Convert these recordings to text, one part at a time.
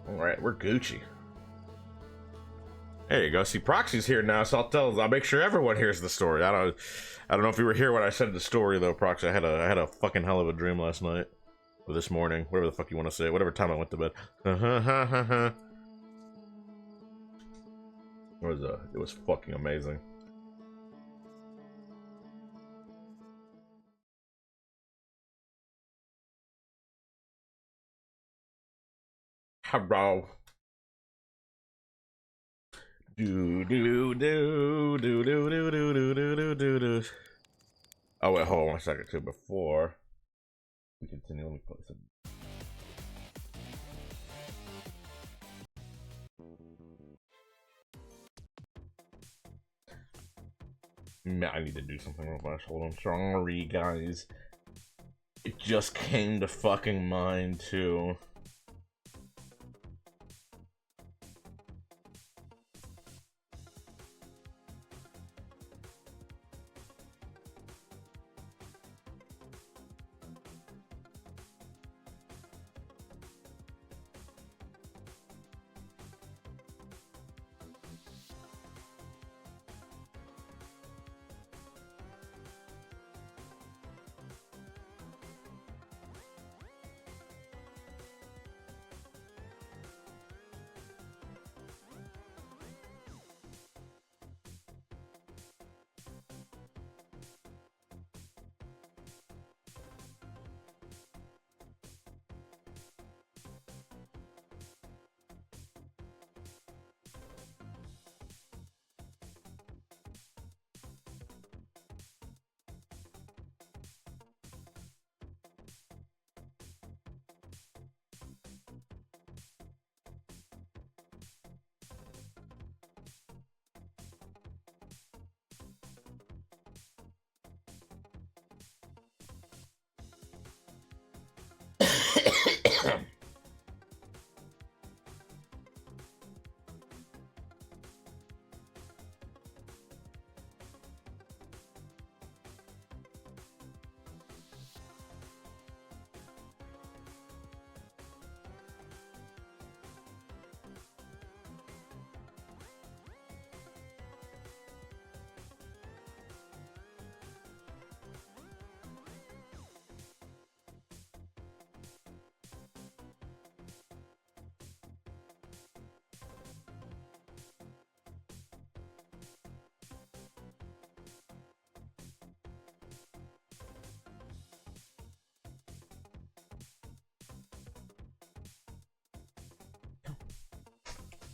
All right, we're Gucci. There you go. See, Proxy's here now, so I'll make sure everyone hears the story. I don't know if you were here when I said the story though, Proxy. I had a fucking hell of a dream last night, or this morning, whatever the fuck you want to say, whatever time I went to bed. It was fucking amazing. Hello. Do do do do do do do do do do do. Oh wait, hold on 1 second too. Before we continue, let me put some. I need to do something real fast. Hold on, sorry guys. It just came to fucking mind too.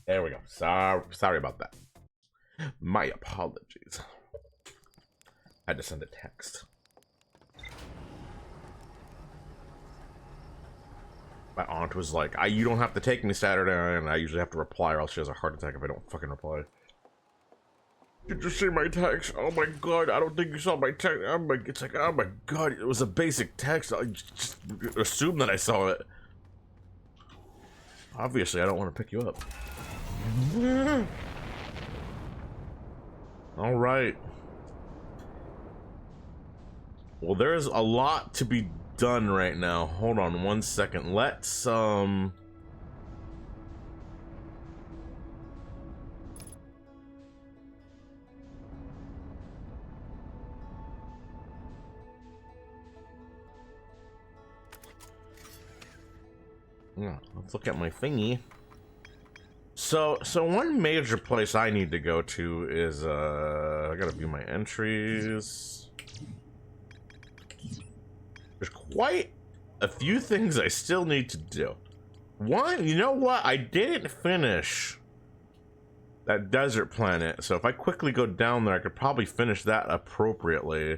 There we go. Sorry about that. My apologies. I had to send a text. My aunt was like, you don't have to take me Saturday, and I usually have to reply or else she has a heart attack if I don't fucking reply. Did you see my text? Oh my god, I don't think you saw my text. It's like, oh my god, it was a basic text. I just assumed that I saw it. Obviously, I don't want to pick you up. All right. Well, there's a lot to be done right now. Hold on 1 second. Let's yeah, let's look at my thingy. So one major place I need to go to is I gotta view my entries. There's quite a few things I still need to do. One, you know what? I didn't finish that desert planet, so if I quickly go down there, I could probably finish that appropriately.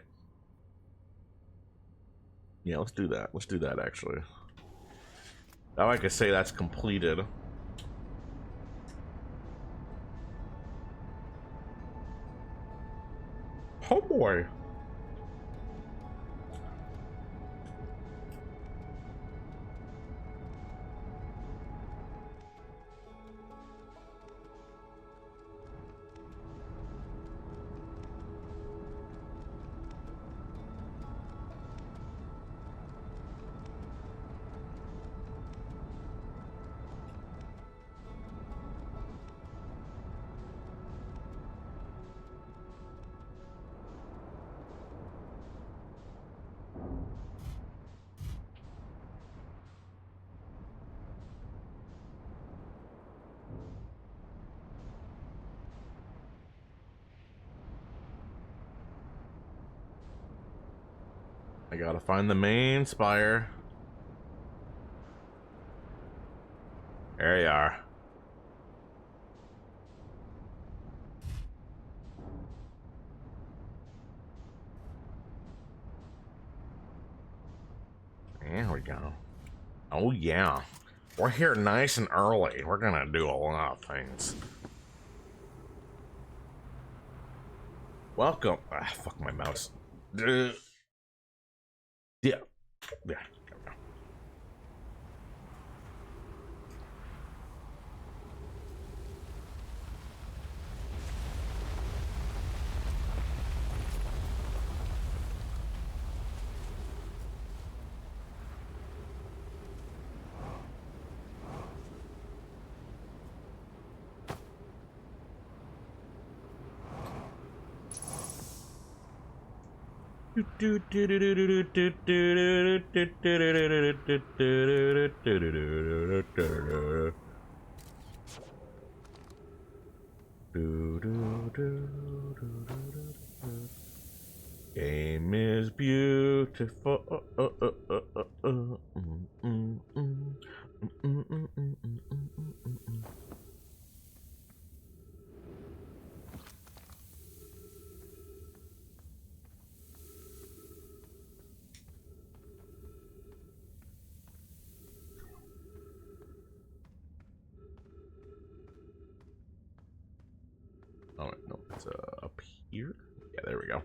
Yeah, let's do that. Let's do that actually. Now I can say that's completed. Oh boy. I gotta find the main spire. There you are. There we go. Oh yeah. We're here nice and early. We're gonna do a lot of things. Welcome. Ah, fuck my mouse. Yeah. Yeah. Game is beautiful. Oh, wait, no, it's up here. Yeah, there we go.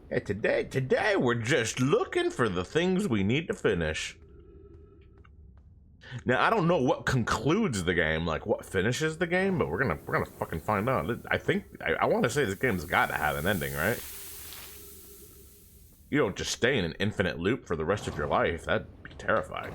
Hey, today we're just looking for the things we need to finish. Now, I don't know what concludes the game, like what finishes the game, but we're gonna fucking find out. I think I want to say this game's got to have an ending, right? You don't just stay in an infinite loop for the rest of your life. That'd be terrifying.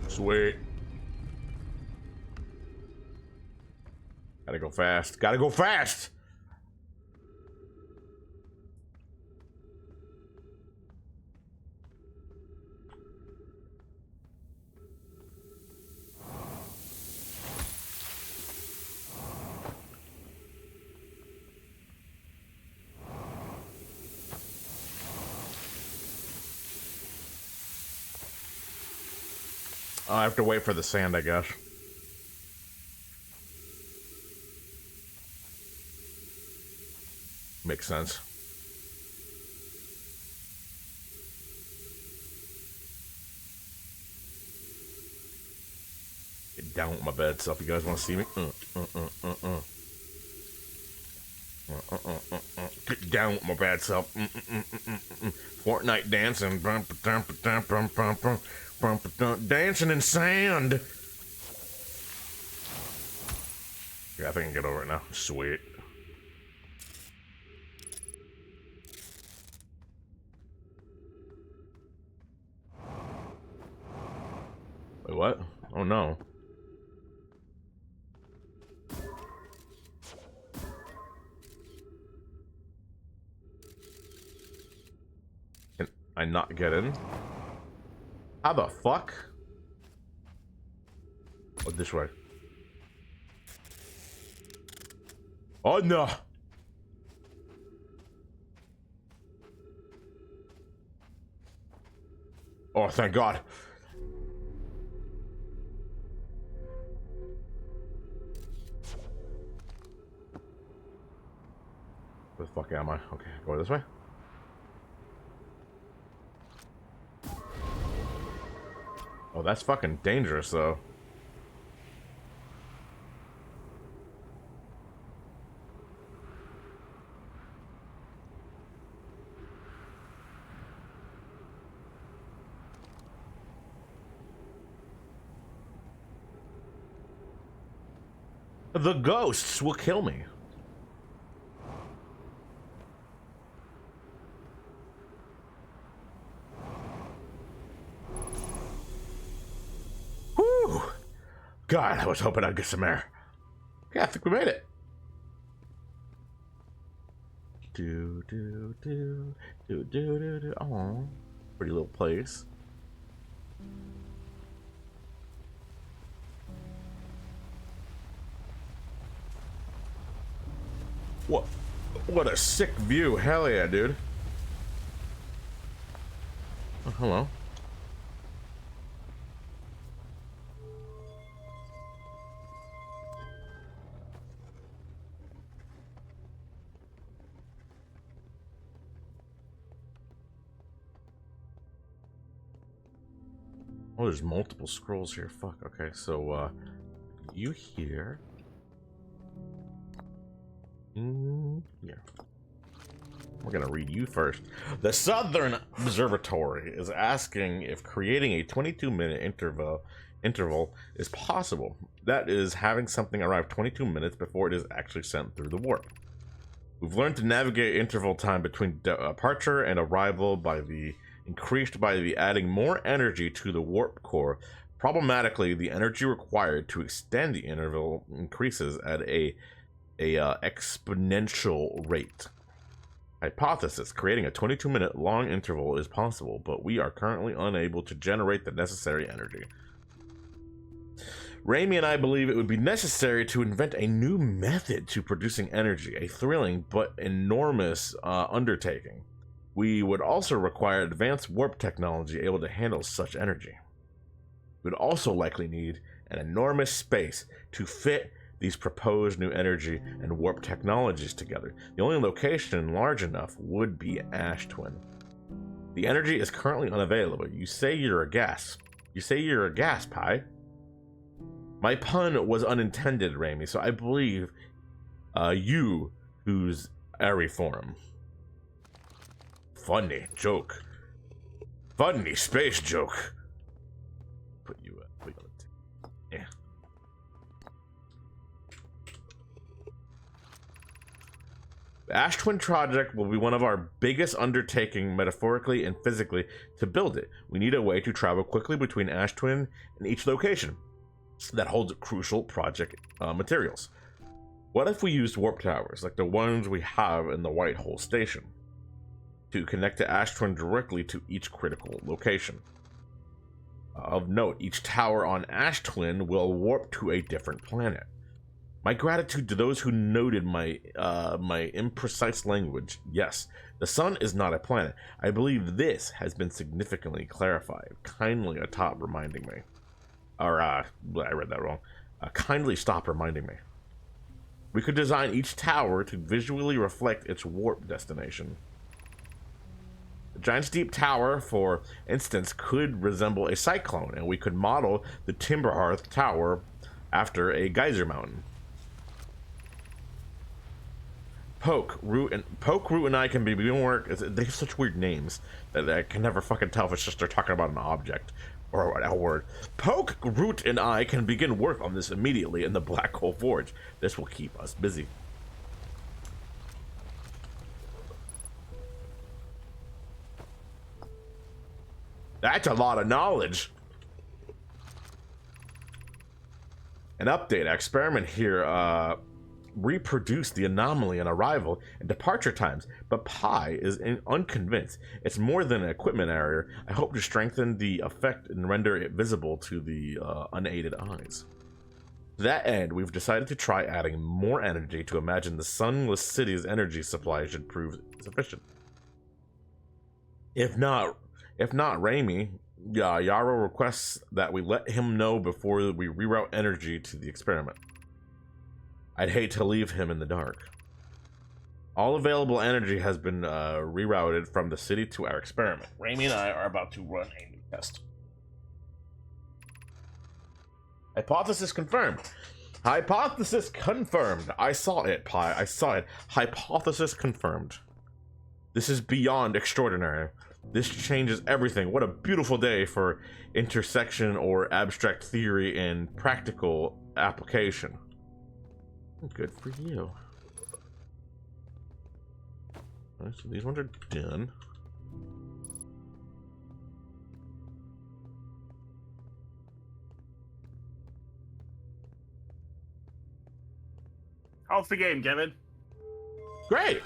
Sweet. Gotta go fast. Gotta go fast! I have to wait for the sand, I guess. Makes sense. Get down with my bad self. You guys want to see me? Get down with my bad self. Fortnite dancing. Dancing in sand. Yeah, I think I can get over it now. Sweet. Wait, what? Oh no. Can I not get in? How the fuck? Oh, this way. Oh no! Oh, thank God. Where the fuck am I? Okay, go this way. Oh, that's fucking dangerous, though. The ghosts will kill me. Whew. God, I was hoping I'd get some air. Yeah, I think we made it. Do do do do do do do. Oh, pretty little place. What a sick view. Hell yeah, dude. Oh, hello. Oh, there's multiple scrolls here. Fuck. Okay, so you here. Yeah. We're gonna read you first. The Southern Observatory is asking if creating a 22-minute interval is possible. That is, having something arrive 22 minutes before it is actually sent through the warp. We've learned to navigate interval time between departure and arrival increased by adding more energy to the warp core. Problematically, the energy required to extend the interval increases at a exponential rate. Hypothesis: creating a 22-minute long interval is possible, but we are currently unable to generate the necessary energy. Raimi and I believe it would be necessary to invent a new method to producing energy, a thrilling but enormous undertaking. We would also require advanced warp technology able to handle such energy. We would also likely need an enormous space to fit these proposed new energy and warp technologies together. The only location large enough would be Ash Twin. The energy is currently unavailable. You say you're a gas. Pie. My pun was unintended, Raimi, so I believe you who's airy form. Funny joke. Funny space joke. Put you on the yeah. The Ash Twin project will be one of our biggest undertaking, metaphorically and physically, to build it. We need a way to travel quickly between Ash Twin and each location that holds crucial project materials. What if we used warp towers, like the ones we have in the White Hole Station, to connect the Ash Twin directly to each critical location? Of note, each tower on Ash Twin will warp to a different planet. My gratitude to those who noted my imprecise language. Yes, the sun is not a planet. I believe this has been significantly clarified. Kindly stop reminding me. Or, I read that wrong. Kindly stop reminding me. We could design each tower to visually reflect its warp destination. The Giant's Deep Tower, for instance, could resemble a cyclone, and we could model the Timber Hearth Tower after a geyser mountain. Poke, Root, and I can begin work. They have such weird names that I can never fucking tell if it's just they're talking about an object or a word. Poke, Root, and I can begin work on this immediately in the Black Hole Forge. This will keep us busy. That's a lot of knowledge. An update. Experiment here reproduced the anomaly in arrival and departure times, but Pi is unconvinced. It's more than an equipment error. I hope to strengthen the effect and render it visible to the unaided eyes. To that end, we've decided to try adding more energy to imagine the sunless city's energy supply should prove sufficient. If not, Raimi, Yarrow requests that we let him know before we reroute energy to the experiment. I'd hate to leave him in the dark. All available energy has been rerouted from the city to our experiment. Raimi and I are about to run a new test. Hypothesis confirmed. Hypothesis confirmed. I saw it, Pi. I saw it. Hypothesis confirmed. This is beyond extraordinary. This changes everything. What a beautiful day for intersection or abstract theory and practical application. Good for you. Alright, so these ones are done. How's the game, Kevin? Great!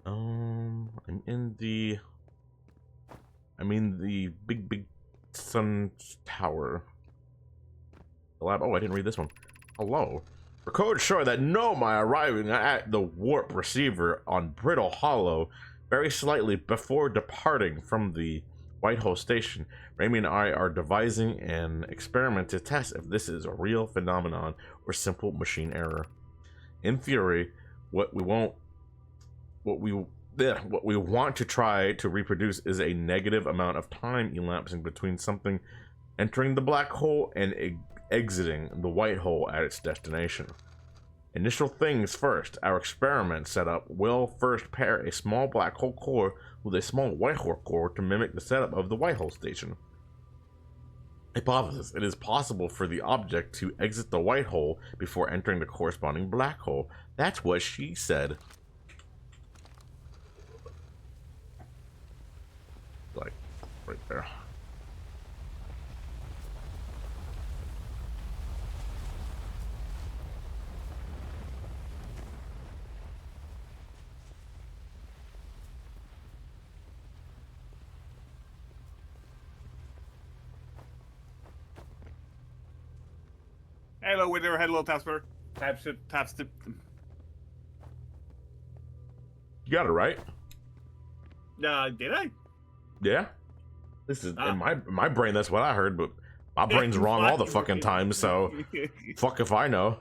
I'm in the big sun tower. The lab. Oh, I didn't read this one. Hello. Record sure that Noma arriving at the warp receiver on Brittle Hollow very slightly before departing from the Whitehall station. Rami and I are devising an experiment to test if this is a real phenomenon or simple machine error. In theory, what we want to try to reproduce is a negative amount of time elapsing between something entering the black hole and exiting the white hole at its destination. Initial things first, our experiment setup will first pair a small black hole core with a small white hole core to mimic the setup of the white hole station. Hypothesis: it is possible for the object to exit the white hole before entering the corresponding black hole. That's what she said. Like, right there. Hello, Wither. Hello, Tasper. Taps. You got it right. Did I? Yeah. This is in my brain. That's what I heard, but my brain's wrong all the fucking time. So, fuck if I know.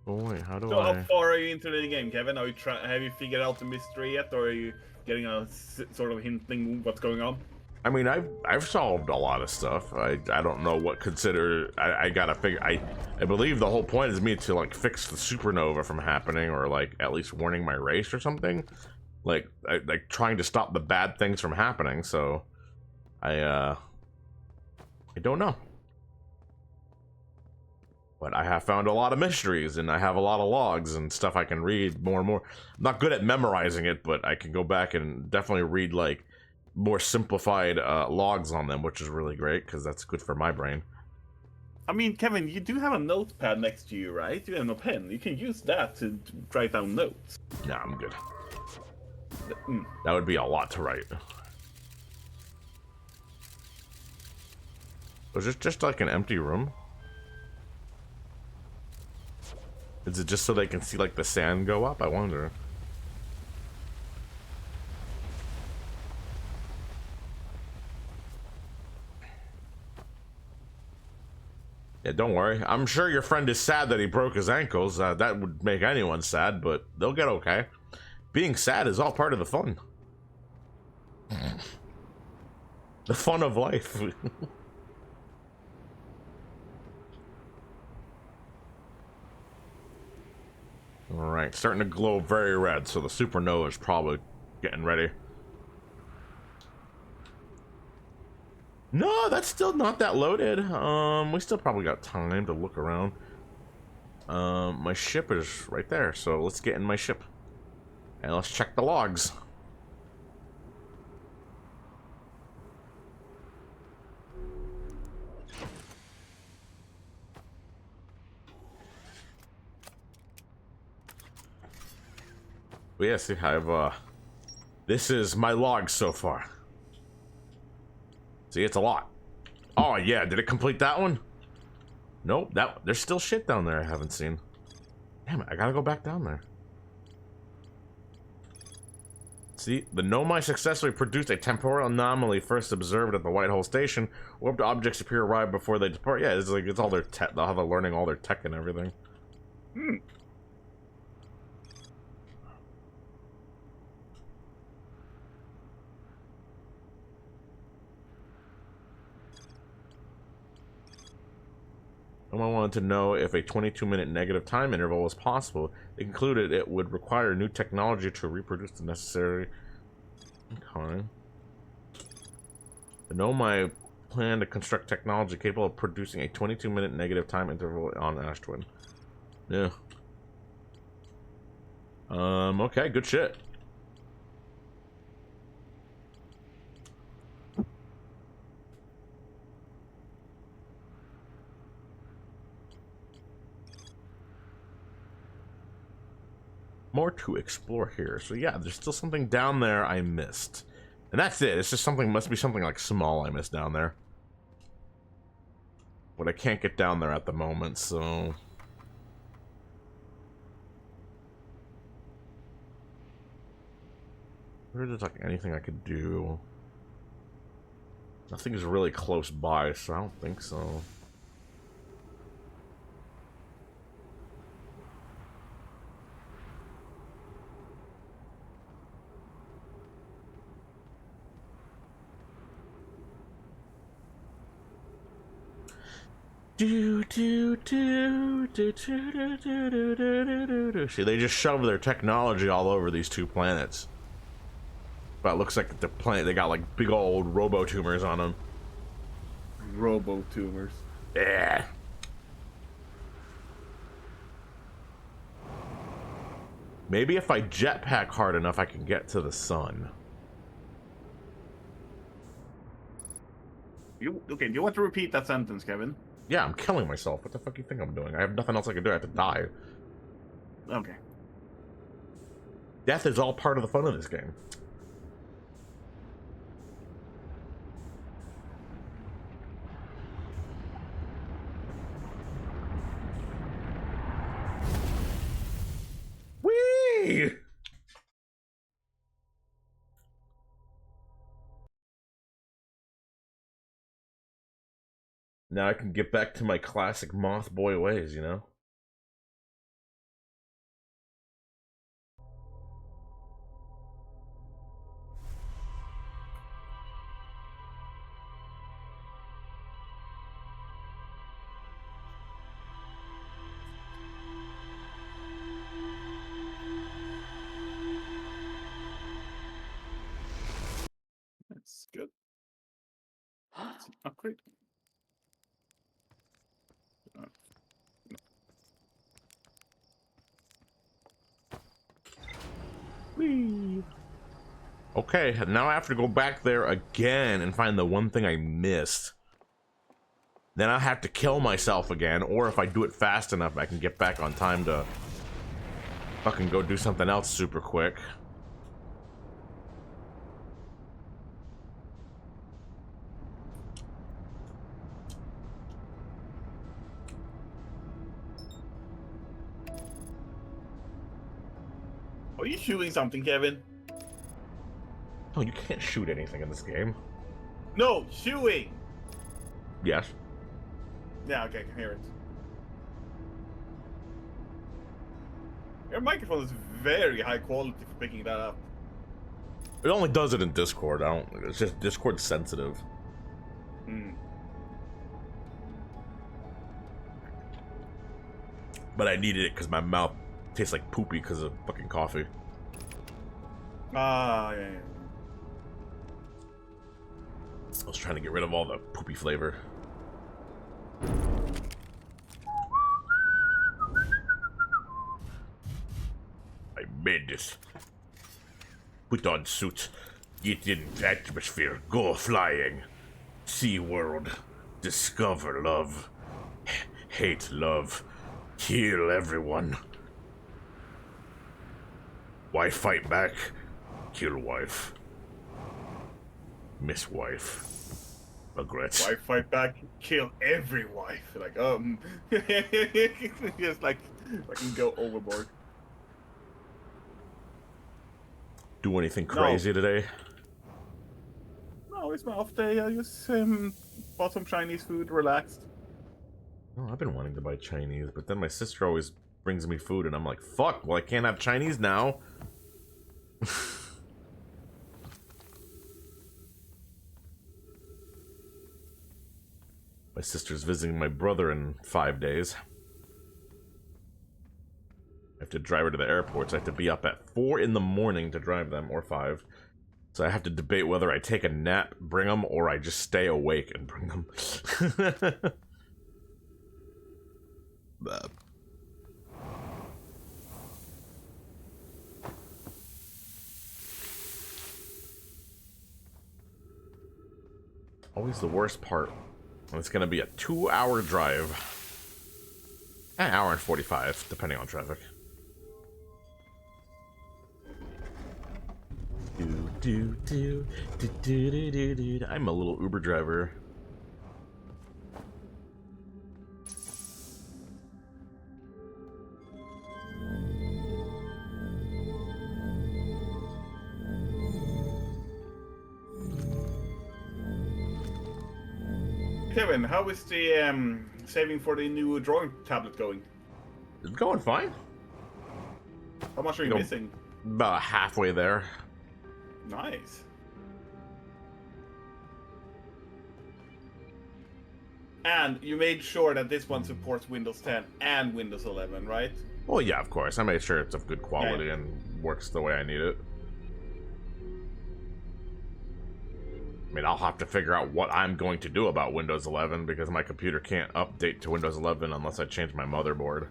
Oh wait, how do So I? how far are you into the game, Kevin? Are you have you figured out the mystery yet, or are you getting a sort of hinting what's going on? I mean, I've solved a lot of stuff. I don't know what consider. I gotta figure. I believe the whole point is me to like fix the supernova from happening, or like at least warning my race or something. Like trying to stop the bad things from happening. So I don't know. But I have found a lot of mysteries, and I have a lot of logs and stuff I can read more and more. I'm not good at memorizing it, but I can go back and definitely read like more simplified logs on them, which is really great because that's good for my brain. I mean, Kevin, you do have a notepad next to you, right? You have no pen. You can use that to write down notes. Nah, I'm good. That would be a lot to write. Was it just like an empty room? Is it just so they can see like the sand go up? I wonder. Yeah, don't worry. I'm sure your friend is sad that he broke his ankles. That would make anyone sad, but they'll get okay. Being sad is all part of the fun. The fun of life. Alright, starting to glow very red, so the supernova is probably getting ready. No, that's still not that loaded. We still probably got time to look around. My ship is right there, so let's get in my ship. And let's check the logs. But yeah, see, I've, this is my logs so far. See, it's a lot. Oh yeah, did it complete that one? Nope, there's still shit down there I haven't seen. Damn it, I gotta go back down there. See, the Nomai successfully produced a temporal anomaly first observed at the Whitehall station. Warped objects appear arrive before they depart. Yeah, it's like it's all their tech. They'll have learning all their tech and everything. Someone wanted to know if a 22-minute negative time interval was possible. They concluded it would require new technology to reproduce the necessary Okay. I know my plan to construct technology capable of producing a 22-minute negative time interval on Ash Twin. Yeah. Okay, good shit. More to explore here. So yeah, there's still something down there I missed. And that's it. It's just something, must be something like small I missed down there. But I can't get down there at the moment, so... There's like anything I could do. Nothing is really close by, so I don't think so. See, they just shove their technology all over these two planets. But it looks like the planet, they got like big old robo-tumors on them. Robo-tumors. Yeah. Maybe if I jetpack hard enough, I can get to the sun. Okay, do you want to repeat that sentence, Kevin? Yeah, I'm killing myself. What the fuck do you think I'm doing? I have nothing else I can do. I have to die. Okay. Death is all part of the fun of this game. Whee! Now I can get back to my classic moth boy ways, you know? That's good. That's an upgrade. No. Whee! Okay, now I have to go back there again and find the one thing I missed. Then I'll have to kill myself again, or if I do it fast enough, I can get back on time to fucking go do something else super quick. Are you shooting something, Kevin? Oh, you can't shoot anything in this game. No, shooting! Yes. Yeah, okay, I can hear it. Your microphone is very high quality for picking that up. It only does it in Discord. I don't. It's just Discord sensitive. Hmm. But I needed it because my mouth tastes like poopy because of fucking coffee. Ah, yeah. I was trying to get rid of all the poopy flavor. I made this. Put on suit. Get in atmosphere. Go flying. See world. Discover love. Hate love. Kill everyone. Why fight back? Kill wife. Miss wife. Regrets. Why fight back? Kill every wife. Like, just like, I can go overboard. Do anything crazy today? No, it's my off day. I just bought some Chinese food, relaxed. Oh, I've been wanting to buy Chinese, but then my sister always brings me food, and I'm like, fuck, well, I can't have Chinese now. My sister's visiting my brother in 5 days. I have to drive her to the airport, so I have to be up at 4 in the morning to drive them, or 5. So I have to debate whether I take a nap, bring them, or I just stay awake and bring them. Always the worst part. It's going to be a 2-hour drive. An hour and 45, depending on traffic. I'm a little Uber driver. Kevin, how is the saving for the new drawing tablet going? It's going fine. How much are you missing? About halfway there. Nice. And you made sure that this one supports Windows 10 and Windows 11, right? Well, yeah, of course. I made sure it's of good quality and works the way I need it. I mean, I'll have to figure out what I'm going to do about Windows 11 because my computer can't update to Windows 11 unless I change my motherboard.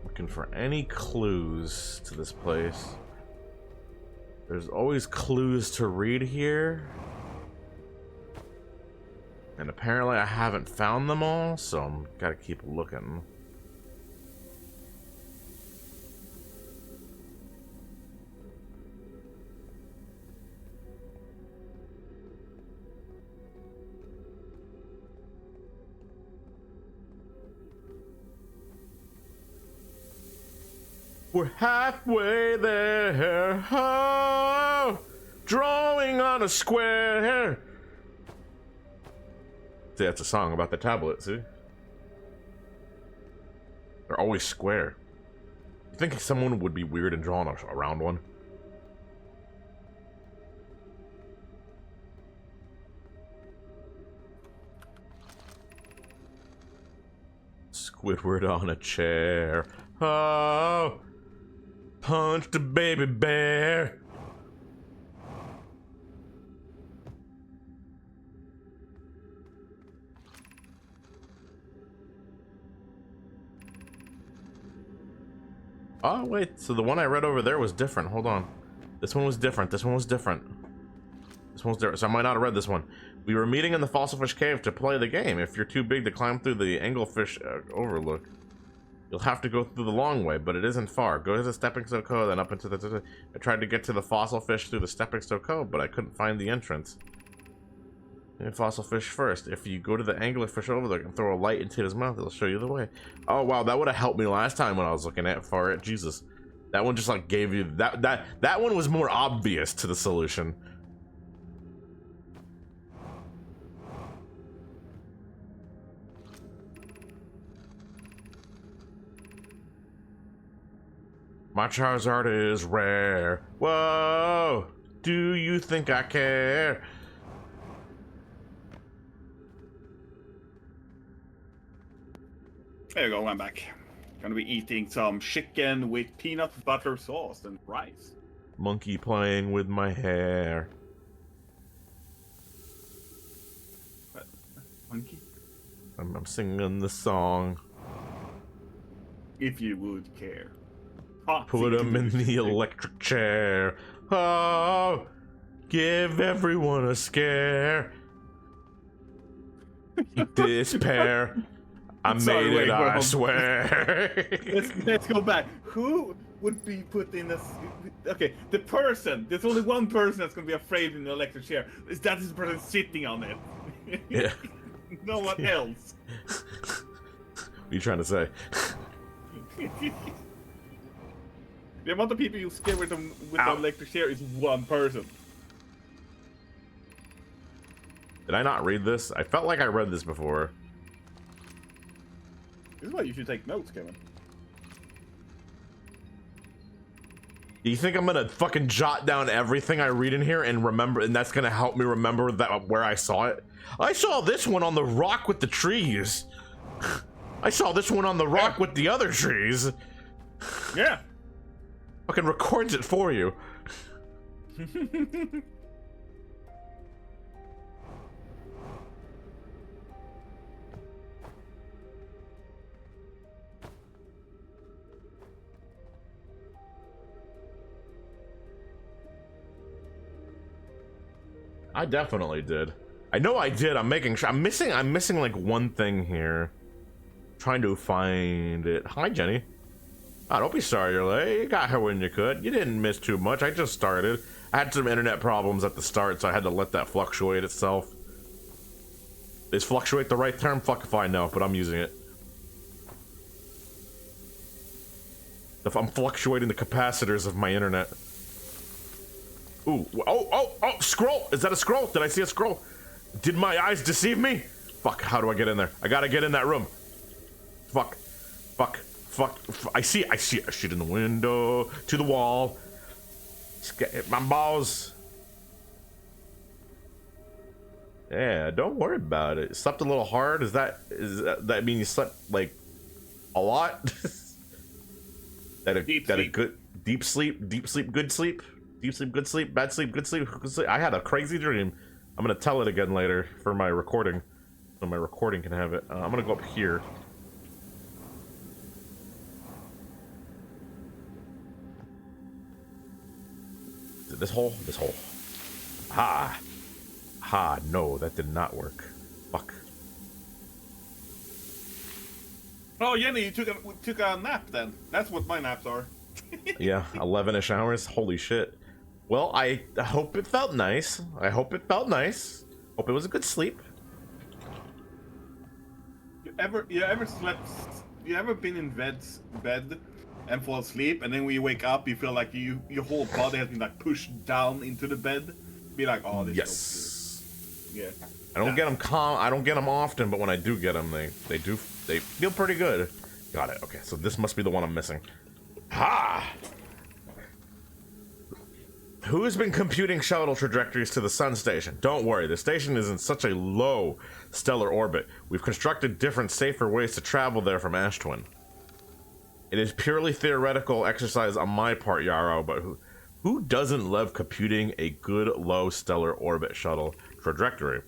Looking for any clues to this place. There's always clues to read here. And apparently I haven't found them all, so I'm gotta keep looking. We're halfway there, oh, drawing on a square. See, that's a song about the tablet, see? They're always square. You think someone would be weird and drawing a round one? Squidward on a chair. Oh, punch the baby bear. Oh, wait, so the one I read over there was different. Hold on. This one was different. This one was different. This one's different, so I might not have read this one. We were meeting in the Fossilfish Cave to play the game. If you're too big to climb through the Anglefish overlook, you'll have to go through the long way, but it isn't far. Go to the Stepping Stone Cove, then up into the... I tried to get to the fossil fish through the Stepping Stone Cove, but I couldn't find the entrance. And fossil fish first. If you go to the anglerfish overlook and throw a light into his mouth, it'll show you the way. Oh wow, that would have helped me last time when I was looking at for it. Jesus, that one just like gave you that one was more obvious to the solution. My Charizard is rare. Whoa, do you think I care? There you go, I'm back. Gonna be eating some chicken with peanut butter sauce and rice. Monkey playing with my hair. What? Monkey? I'm singing the song. If you would care. Hot Put him in the electric chair. Oh, give everyone a scare. Eat this pear. I made it, I swear. Let's go back. Who would be put in this? Okay, the person. There's only one person that's gonna be afraid in the electric chair. That is the person sitting on it. Yeah. No one else. What are you trying to say? The amount of people you scare with the electric chair is one person. Did I not read this? I felt like I read this before. This is why you should take notes, Kevin. Do you think I'm gonna fucking jot down everything I read in here and remember, and that's gonna help me remember that where I saw it? I saw this one on the rock with the trees. I saw this one on the rock with the other trees. Yeah. Fucking records it for you. I definitely did. I know I did. I'm making sure. I'm missing like one thing here. Trying to find it. Hi, Jenny. Oh, don't be sorry you're late. You got here when you could. You didn't miss too much. I just started. I had some internet problems at the start, so I had to let that fluctuate itself. Is fluctuate the right term? Fuck if I know, but I'm using it. If I'm fluctuating the capacitors of my internet. Ooh, oh, scroll! Is that a scroll? Did I see a scroll? Did my eyes deceive me? Fuck, how do I get in there? I gotta get in that room. Fuck. I see a shit in the window, to the wall. My balls. Yeah, don't worry about it. Slept a little hard. Does that mean you slept like a lot? Deep sleep, good sleep, good sleep, bad sleep, good sleep, good sleep. I had a crazy dream. I'm gonna tell it again later for my recording, so my recording can have it. I'm gonna go up here. This hole? This hole. Ha! Ha, no, that did not work. Fuck. Oh, Jenny, you took a nap then. That's what my naps are. Yeah, 11-ish hours. Holy shit. Well, I hope it felt nice. Hope it was a good sleep. You ever been in bed and fall asleep, and then when you wake up, you feel like your whole body has been like pushed down into the bed? Be like, oh, this yes. Yeah. I don't get them I don't get them often, but when I do get them, they feel pretty good. Got it. Okay, so this must be the one I'm missing. Ha! Who's been computing shuttle trajectories to the sun station? Don't worry, the station is in such a low stellar orbit. We've constructed different, safer ways to travel there from Ash Twin. It is purely theoretical exercise on my part, Yarrow, but who doesn't love computing a good low stellar orbit shuttle trajectory?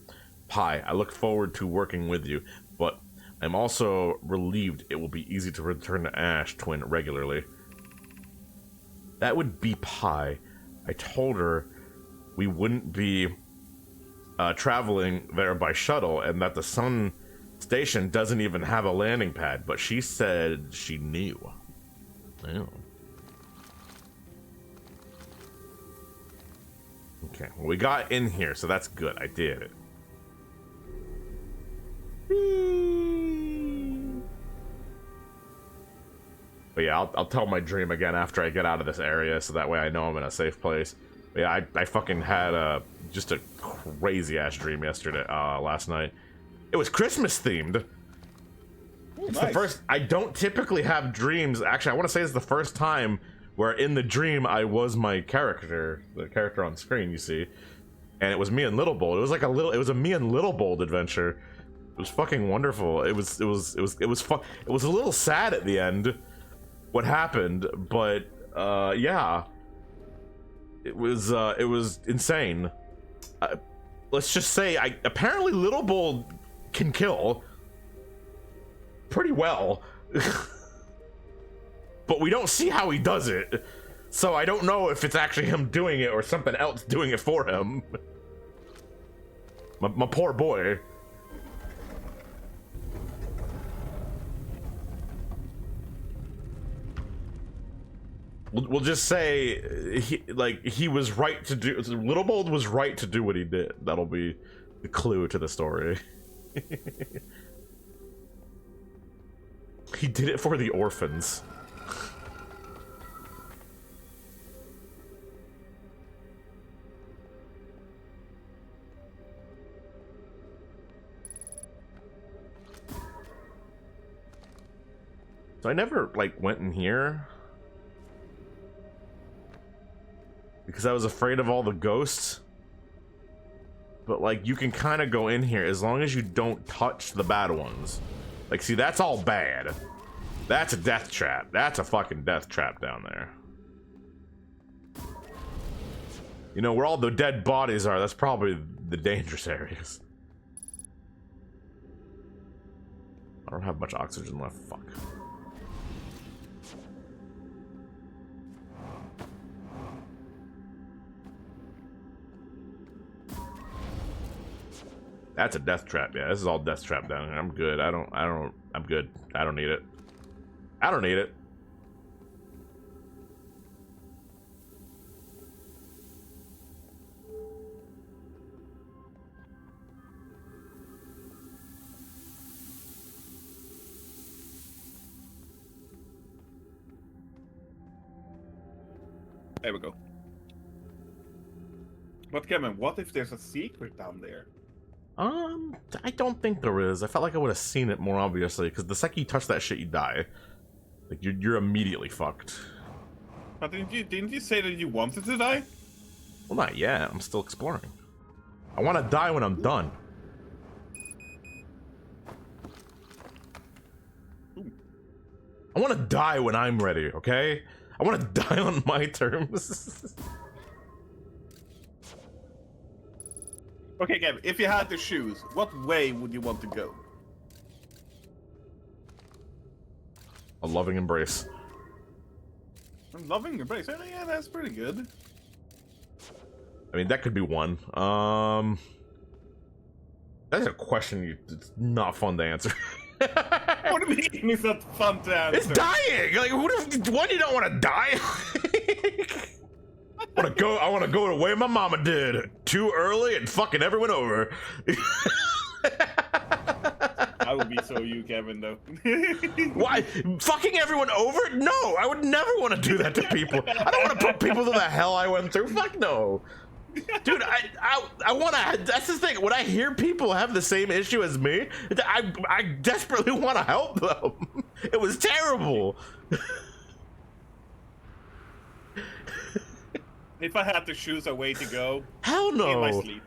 Pi, I look forward to working with you, but I'm also relieved it will be easy to return to Ash Twin regularly. That would be Pi. I told her we wouldn't be traveling there by shuttle and that the sun station doesn't even have a landing pad, but she said she knew. Oh. Okay, well, we got in here, so that's good. I did it. But yeah, I'll tell my dream again after I get out of this area, so that way I know I'm in a safe place. But yeah, I fucking had just a crazy ass dream yesterday, last night. It was Christmas themed. Ooh, It's nice. the first. I don't typically have dreams. Actually, I want to say it's the first time where in the dream I was my character, the character on screen. You see, and it was me and Little Bold. It was like it was a me and Little Bold adventure. It was fucking wonderful. It was fun. It was a little sad at the end, what happened, but yeah, it was insane. Let's just say, apparently Little Bold can kill pretty well, but we don't see how he does it, so I don't know if it's actually him doing it or something else doing it for him. My poor boy. We'll just say he was right to do. Little Bold was right to do what he did. That'll be the clue to the story. He did it for the orphans. So I never, like, went in here. Because I was afraid of all the ghosts. But, like, you can kind of go in here as long as you don't touch the bad ones. Like, see, that's all bad. That's a death trap. That's a fucking death trap down there. You know, where all the dead bodies are, that's probably the dangerous areas. I don't have much oxygen left. Fuck. That's a death trap. Yeah, this is all death trap down here. I'm good. I'm good. I don't need it. I don't need it. There we go. But Kevin, what if there's a secret down there? I don't think there is. I felt like I would have seen it more obviously, because the second you touch that shit, you die. Like you're immediately fucked. But didn't you say that you wanted to die? Well, not yet. I'm still exploring. I want to die when I'm done. Ooh. I want to die when I'm ready. Okay. I want to die on my terms. Okay, Kevin, if you had to choose, what way would you want to go? A loving embrace. I'm loving your brace. Yeah, that's pretty good. I mean, that could be one. That's a question it's not fun to answer. What do you mean it's not fun to answer? It's dying! Like, one, you don't want to die. I want to go the way my mama did. Too early and fucking everyone over. I would be so you, Kevin, though. Why? Fucking everyone over? No, I would never want to do that to people. I don't want to put people through the hell I went through. Fuck no. Dude, I want to. That's the thing. When I hear people have the same issue as me, I desperately want to help them. It was terrible. If I had to choose a way to go, hell no. in my sleep.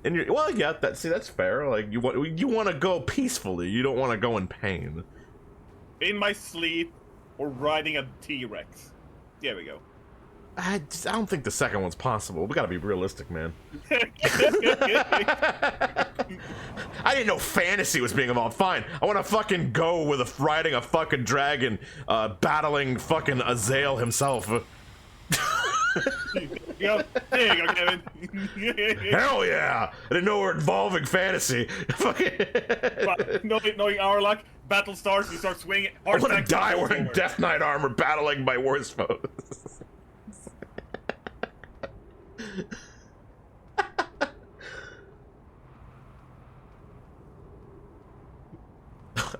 And well, yeah, that's fair. Like you want to go peacefully. You don't want to go in pain. In my sleep, or riding a T-Rex. There we go. I don't think the second one's possible. We gotta be realistic, man. I didn't know fantasy was being involved. Fine, I want to fucking go with riding a fucking dragon, battling fucking Azael himself. There you go, Kevin. Hell yeah! I didn't know we're involving fantasy. Knowing our luck, battle starts, you start swinging. I want to die wearing Death Knight armor, battling my worst foes.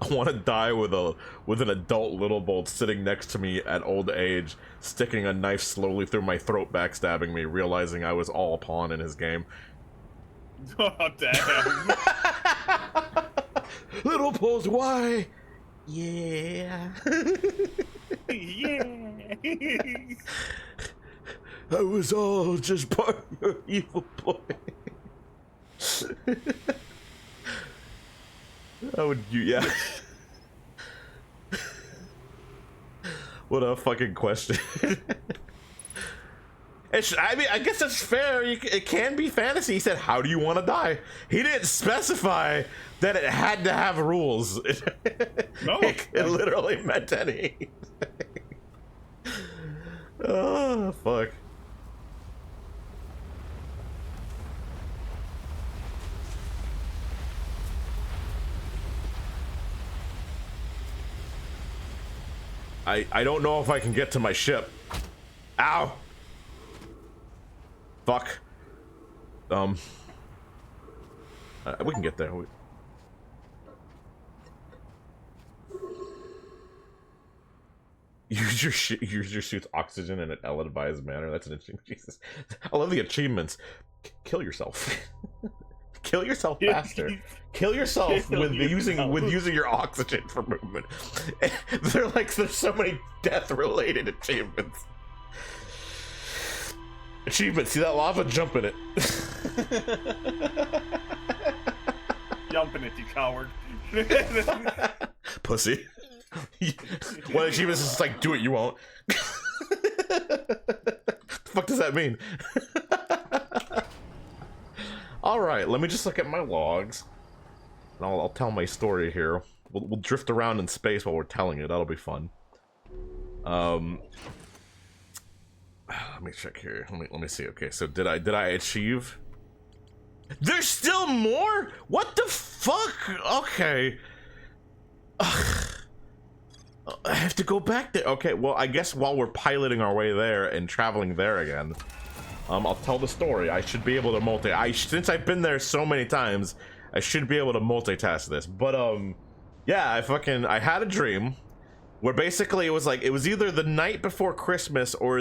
I want to die with an adult little bolt sitting next to me at old age, sticking a knife slowly through my throat, backstabbing me, realizing I was all a pawn in his game. Oh damn! Little Paul's why? Yeah. Yeah. I was all just part of your evil plan. How would you? Yeah. What a fucking question. I mean, I guess that's fair. It can be fantasy. He said, "How do you want to die?" He didn't specify that it had to have rules. No, it literally meant anything. Oh fuck. I don't know if I can get to my ship. Ow! Fuck. We can get there. Use your suit's oxygen in an ill-advised manner. That's an interesting. Jesus. I love the achievements. Kill yourself. Kill yourself faster. Kill yourself with using your oxygen for movement. There's so many death-related achievements. Achievement, see that lava? Jump in it. Jump in it, you coward. Pussy. One achievement is just like, do it, you won't. The fuck does that mean? Alright, let me just look at my logs. And I'll tell my story here. We'll drift around in space while we're telling it. That'll be fun. Let me check here. Let me see. Okay, so did I achieve? There's still more? What the fuck? Okay. Ugh. I have to go back there. Okay, well, I guess while we're piloting our way there and traveling there again, I'll tell the story. I should be able to since I've been there so many times, I should be able to multitask this. But yeah, I had a dream where basically it was either the night before Christmas or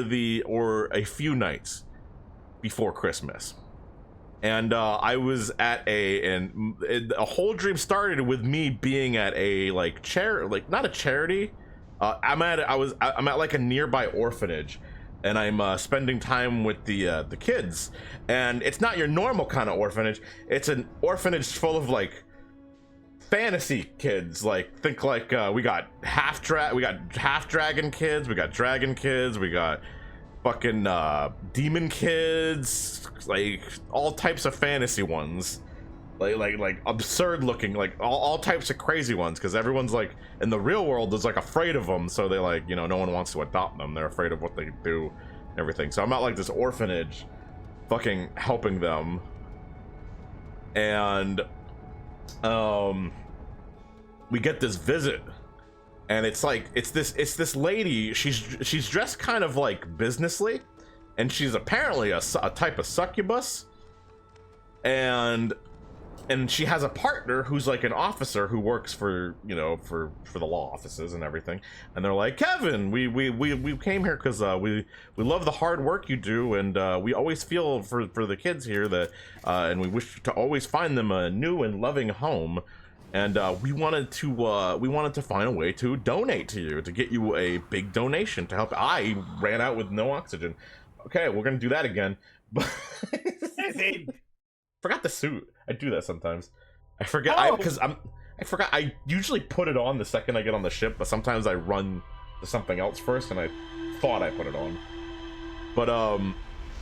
a few nights before Christmas. And I was at a whole dream started with me being at a not a charity. I'm at like a nearby orphanage, and I'm spending time with the kids. And it's not your normal kind of orphanage. It's an orphanage full of like fantasy kids. Like think like we got half dragon kids, we got dragon kids, we got fucking demon kids, like all types of fantasy ones, like absurd looking, like all types of crazy ones, because everyone's like in the real world is like afraid of them, so they like, you know, no one wants to adopt them. They're afraid of what they do and everything. So I'm at like this orphanage fucking helping them, and we get this visit. And it's this lady. She's dressed kind of like businessly, and she's apparently a type of succubus, and she has a partner who's like an officer who works for, you know, for the law offices and everything. And they're like, Kevin, we came here because we love the hard work you do, and we always feel for the kids here that and we wish to always find them a new and loving home. And we wanted to find a way to donate to you, to get you a big donation to help. I ran out with no oxygen. Okay, we're gonna do that again. But forgot the suit. I do that sometimes. I forget. I forgot. I usually put it on the second I get on the ship, but sometimes I run to something else first, and I thought I put it on.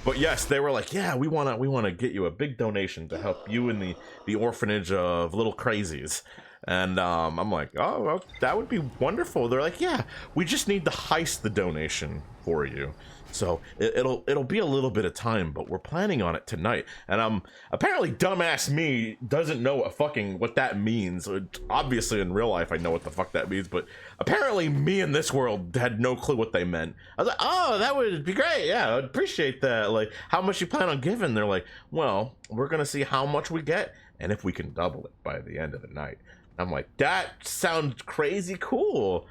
But yes, they were like, yeah, we wanna get you a big donation to help you in the orphanage of little crazies. And I'm like, oh, well, that would be wonderful. They're like, yeah, we just need to heist the donation for you. So it'll be a little bit of time, but we're planning on it tonight. And apparently dumbass me doesn't know what that means. Obviously in real life I know what the fuck that means, but apparently me in this world had no clue what they meant. I was like, oh, that would be great. Yeah, I'd appreciate that. Like, how much you plan on giving? They're like, well, we're gonna see how much we get and if we can double it by the end of the night. I'm like, that sounds crazy cool.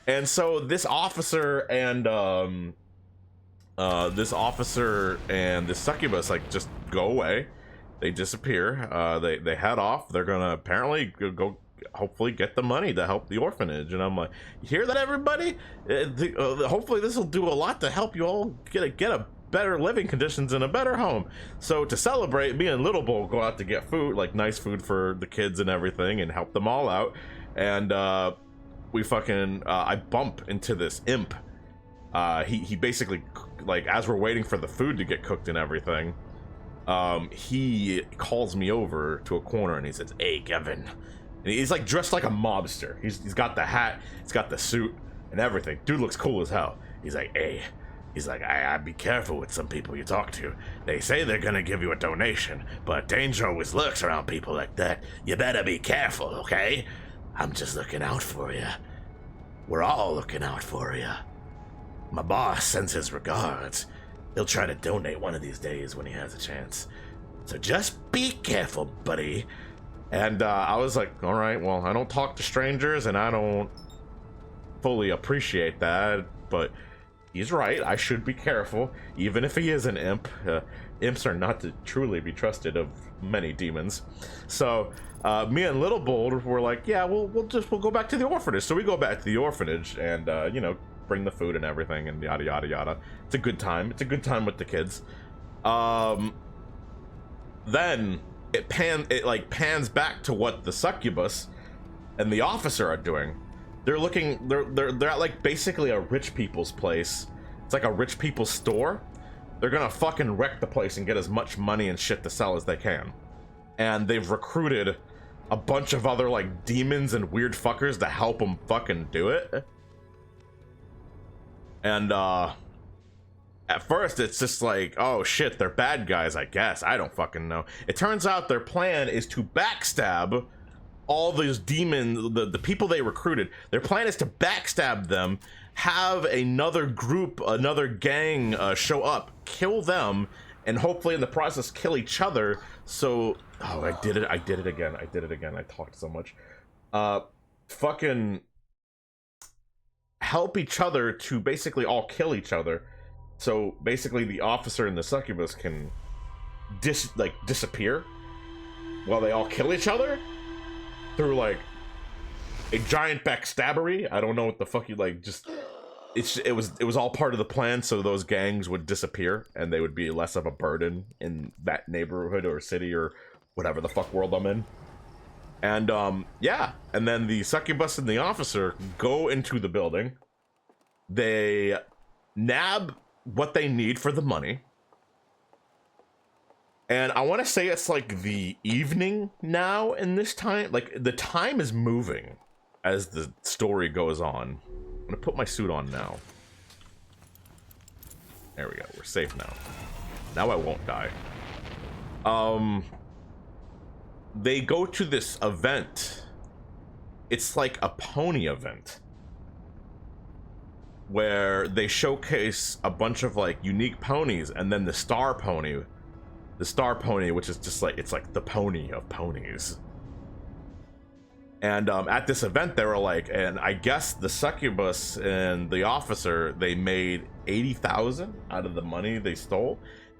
And so this officer and this succubus like just go away. They disappear. They head off. They're gonna apparently go hopefully get the money to help the orphanage. And I'm like, you hear that, everybody? Hopefully this will do a lot to help you all get a better living conditions and a better home. So to celebrate, me and Little Bull go out to get food, like nice food for the kids and everything, and help them all out. And we fucking I bump into this imp. He basically, like, as we're waiting for the food to get cooked and everything, he calls me over to a corner and he says, hey, Kevin. And he's like dressed like a mobster. He's got the hat, he's got the suit and everything. Dude looks cool as hell. He's like, hey. He's like, I'd be careful with some people you talk to. They say they're gonna give you a donation, but danger always lurks around people like that. You better be careful, okay? I'm just looking out for you. We're all looking out for you. My boss sends his regards. He'll try to donate one of these days when he has a chance. So just be careful, buddy. And I was like, all right, well, I don't talk to strangers and I don't fully appreciate that, but he's right. I should be careful, even if he is an imp. imps are not to truly be trusted of many demons. So me and Little Bold were like, yeah, we'll go back to the orphanage. So we go back to the orphanage and you know, bring the food and everything and yada yada yada. It's a good time. It's a good time with the kids. Then it pans back to what the succubus and the officer are doing. They're at like basically a rich people's place. It's like a rich people's store. They're gonna fucking wreck the place and get as much money and shit to sell as they can. And they've recruited a bunch of other like demons and weird fuckers to help them fucking do it. And at first it's just like, oh shit, they're bad guys, I guess. I don't fucking know. It turns out their plan is to backstab all those demons, the people they recruited. Their plan is to backstab them, have another group, another gang show up, kill them, and hopefully in the process kill each other. So, oh, I did it again. I talked so much. Fucking help each other to basically all kill each other. So basically the officer and the succubus can disappear while they all kill each other through like a giant backstabbery. I don't know what the fuck you like, just it was all part of the plan, so those gangs would disappear and they would be less of a burden in that neighborhood or city or whatever the fuck world I'm in. And yeah, and then the succubus and the officer go into the building. They nab what they need for the money. And I want to say it's like the evening now in this time. Like the time is moving as the story goes on. I'm gonna put my suit on now. There we go, we're safe now. Now I won't die. They go to this event. It's like a pony event where they showcase a bunch of like unique ponies, and then the star pony, which is just like, it's like the pony of ponies. And at this event they were like, and I guess the succubus and the officer, they made 80,000 out of the money they stole,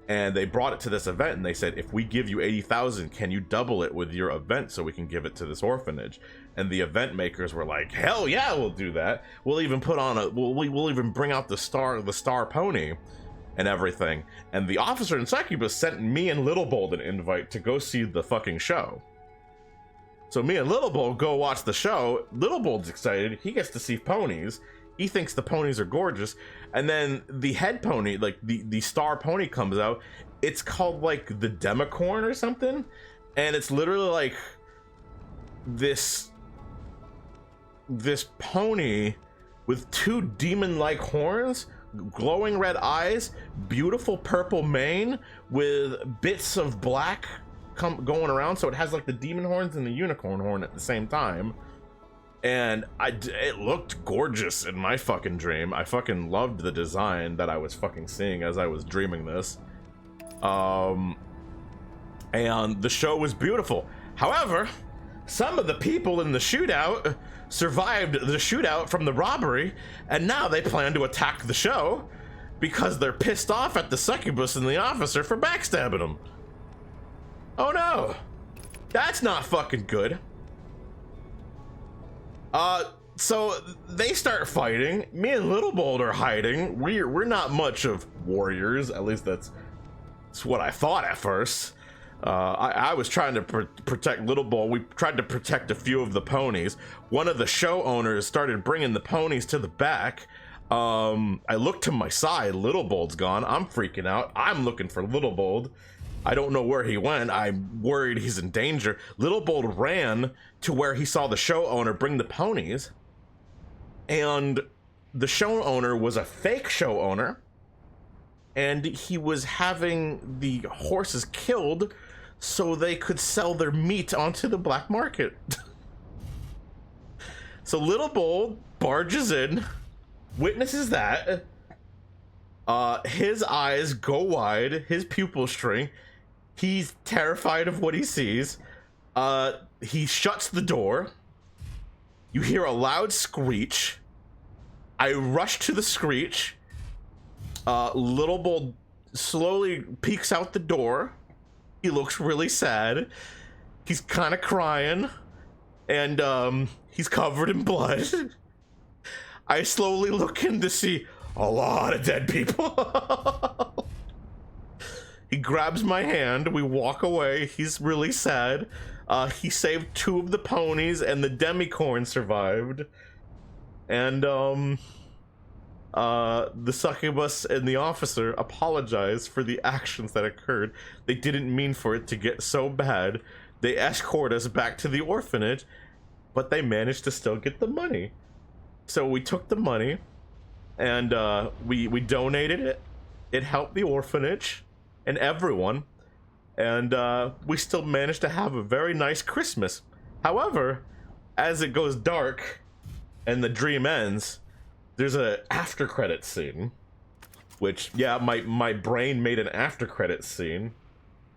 and they brought it to this event and they said, if we give you 80,000, can you double it with your event so we can give it to this orphanage? And the event makers were like, hell yeah, we'll do that. We'll even put on a, we'll even bring out the star pony and everything. And the officer and succubus sent me and Little Bold an invite to go see the fucking show. So me and Little Bold go watch the show. Little Bold's excited. He gets to see ponies. He thinks the ponies are gorgeous. And then the head pony, like the star pony comes out. It's called like the Demicorn or something. And it's literally like this pony with two demon-like horns, glowing red eyes, beautiful purple mane with bits of black going around. So it has like the demon horns and the unicorn horn at the same time. And it looked gorgeous in my fucking dream. I fucking loved the design that I was fucking seeing as I was dreaming this. And the show was beautiful. However, some of the people in the shootout survived the shootout from the robbery, and now they plan to attack the show because they're pissed off at the succubus and the officer for backstabbing them. Oh no, that's not fucking good. So they start fighting. Me and Little Bold are hiding. We're not much of warriors, at least that's what I thought at first. I was trying to protect Little Bold. We tried to protect a few of the ponies. One of the show owners started bringing the ponies to the back. I looked to my side. Little Bold's gone. I'm freaking out. I'm looking for Little Bold. I don't know where he went. I'm worried he's in danger. Little Bold ran to where he saw the show owner bring the ponies. And the show owner was a fake show owner. And he was having the horses killed so they could sell their meat onto the black market. So Little Bold barges in, witnesses that. His eyes go wide, his pupils shrink. He's terrified of what he sees. He shuts the door. You hear a loud screech. I rush to the screech. Little Bold slowly peeks out the door. He looks really sad. He's kind of crying, and he's covered in blood. I slowly look in to see a lot of dead people. He grabs my hand. We walk away. He's really sad. He saved 2 of the ponies, and the demicorn survived. And the succubus and the officer apologized for the actions that occurred. They didn't mean for it to get so bad. They escort us back to the orphanage, but they managed to still get the money. So we took the money, and we donated it. It helped the orphanage and everyone, and we still managed to have a very nice Christmas. However, as it goes dark and the dream ends, there's a after credit scene, which, yeah, my brain made an after credit scene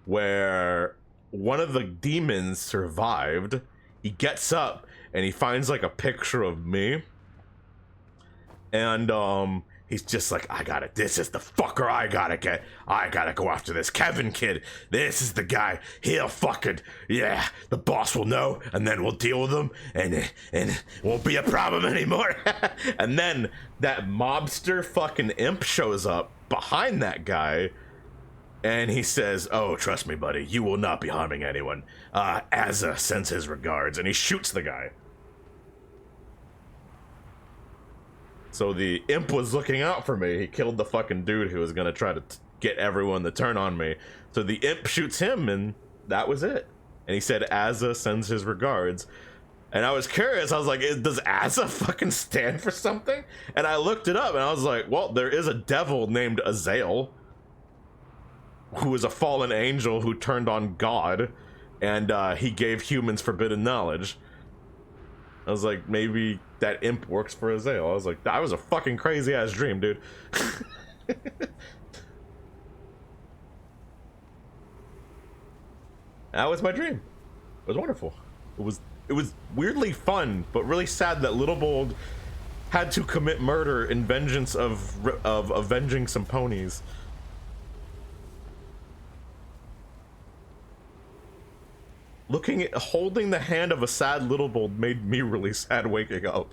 where one of the demons survived. He gets up and he finds like a picture of me, and he's just like, I got it. This is the fucker I gotta get. I gotta go after this Kevin kid. This is the guy. He'll fucking, yeah, the boss will know, and then we'll deal with him, and it won't be a problem anymore. And then that mobster fucking imp shows up behind that guy, and he says, oh, trust me, buddy, you will not be harming anyone. Azza sends his regards, and he shoots the guy. So the imp was looking out for me. He killed the fucking dude who was gonna try to get everyone to turn on me. So the imp shoots him, and that was it. And he said, Azza sends his regards. And I was curious. I was like, does Azza fucking stand for something? And I looked it up, and I was like, well, there is a devil named Azael, who is a fallen angel who turned on God, and he gave humans forbidden knowledge. I was like, maybe that imp works for Azael. I was like, that was a fucking crazy ass dream, dude. That was my dream. It was wonderful. It was weirdly fun, but really sad that Little Bold had to commit murder in vengeance of avenging some ponies. Holding the hand of a sad Little Bold made me really sad waking up.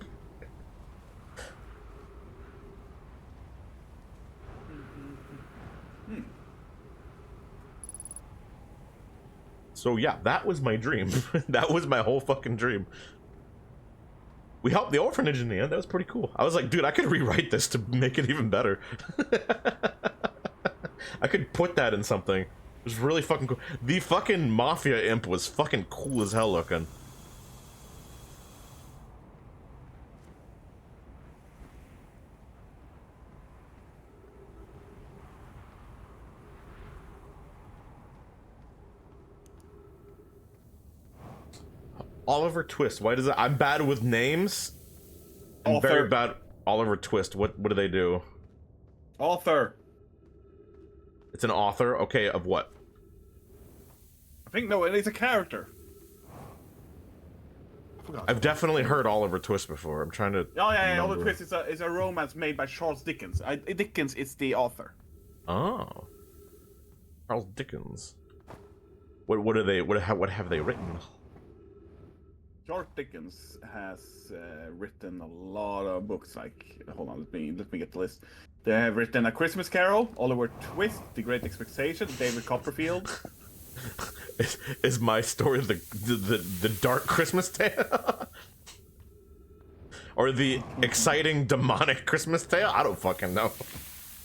So yeah, that was my dream. That was my whole fucking dream. We helped the orphanage in the end. That was pretty cool. I was like, dude, I could rewrite this to make it even better. I could put that in something. It was really fucking cool. The fucking mafia imp was fucking cool as hell looking. Oliver Twist. Why does it? I'm bad with names. I'm very bad. Oliver Twist. What do they do? Author. It's an author. Okay, of what? I think no, it's a character. I've definitely heard Oliver Twist before. I'm trying to. Oh yeah, Oliver Twist is a romance made by Charles Dickens. Dickens is the author. Oh, Charles Dickens. What are they? What have they written? Charles Dickens has written a lot of books. Like, hold on, let me get the list. They have written A Christmas Carol, Oliver Twist, The Great Expectation, David Copperfield. Is my story the dark Christmas tale? Or the exciting demonic Christmas tale? I don't fucking know.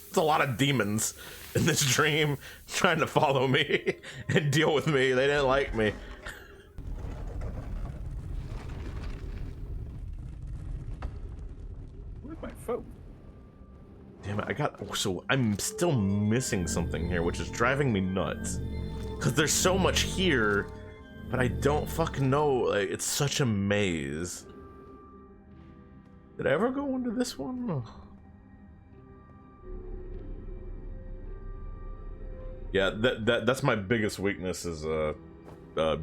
It's a lot of demons in this dream trying to follow me and deal with me. They didn't like me. Where's my phone? Damn it, so I'm still missing something here, which is driving me nuts. Because there's so much here, but I don't fucking know. Like, it's such a maze. Did I ever go into this one? Oh. Yeah, that's my biggest weakness is,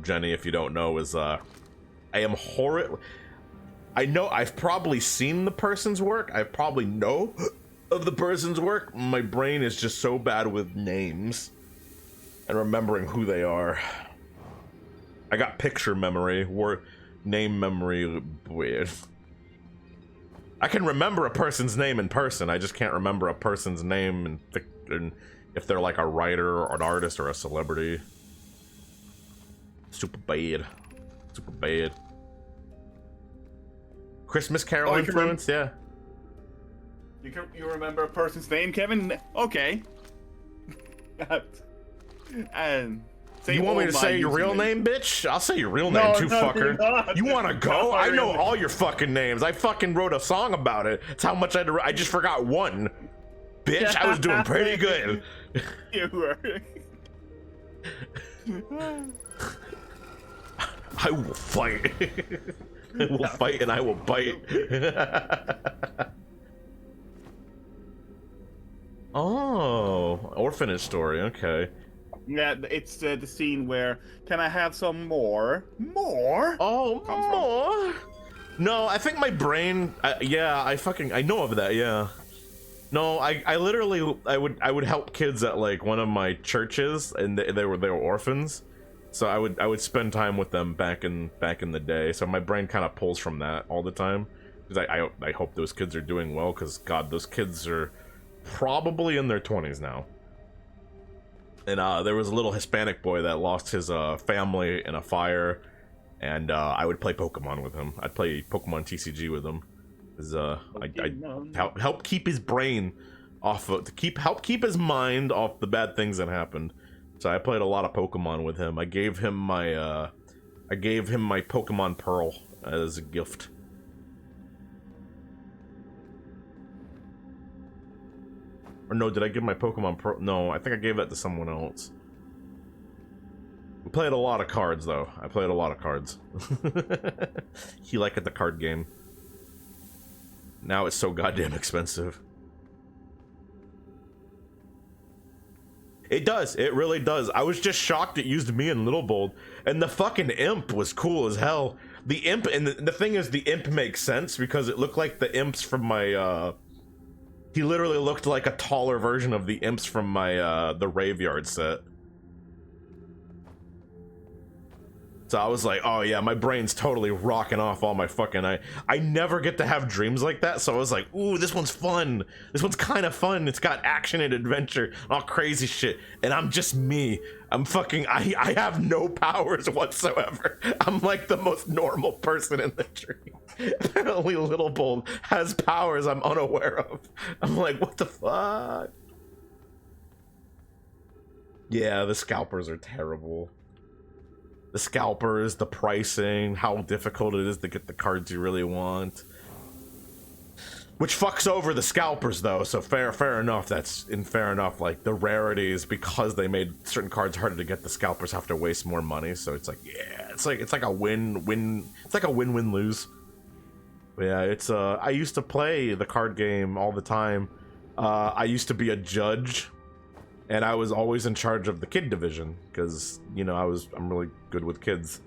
Jenny, if you don't know, is, I am horrid. I know I've probably seen the person's work. I probably know of the person's work. My brain is just so bad with names and remembering who they are. I got picture memory, or name memory weird. I can remember a person's name in person. I just can't remember a person's name and if they're like a writer or an artist or a celebrity. Super bad. Super bad. Christmas Carol influence, yeah. You remember a person's name, Kevin? Okay. And you want me to say your real name, bitch? I'll say your real name too, fucker. You want to go? I know all your fucking names. I fucking wrote a song about it. It's how much I just forgot one. Bitch, I was doing pretty good. You were. I will fight. I will fight and I will bite. Oh, orphanage story. Okay. Yeah, it's the scene where, can I have some more? More? Oh, more? No, I think my brain. Yeah, I know of that. Yeah. No, I literally I would help kids at like one of my churches, and they were orphans, so I would spend time with them back in the day. So my brain kind of pulls from that all the time, because I hope those kids are doing well, because God, those kids are probably in their 20s now. And there was a little Hispanic boy that lost his family in a fire, and I would play Pokemon with him. I'd play Pokemon TCG with him. I help keep his brain off of, help keep his mind off the bad things that happened. So I played a lot of Pokemon with him. I gave him my Pokemon Pearl as a gift. Or no, did I give my Pokemon Pearl? No, I think I gave that to someone else. We played a lot of cards though. I played a lot of cards. He liked the card game. Now it's so goddamn expensive. It does. It really does. I was just shocked it used me in Little Bold. And the fucking imp was cool as hell. The imp, and the thing is, the imp makes sense because it looked like the imps from my, he literally looked like a taller version of the imps from my, the Raveyard set. So I was like, oh yeah, my brain's totally rocking off all my fucking... I never get to have dreams like that, so I was like, ooh, this one's fun. This one's kind of fun. It's got action and adventure, all crazy shit. And I'm just me. I'm fucking... I have no powers whatsoever. I'm like the most normal person in the dream. Apparently Little Bold has powers I'm unaware of. I'm like, what the fuck? Yeah, the scalpers are terrible. The scalpers, the pricing, how difficult it is to get the cards you really want. Which fucks over the scalpers though, so fair enough, fair enough, like the rarities, because they made certain cards harder to get, the scalpers have to waste more money, so it's like, yeah, it's like a win-win, it's like a win-win-lose. Yeah, it's I used to play the card game all the time. I used to be a judge. And I was always in charge of the kid division because, you know, I'm really good with kids.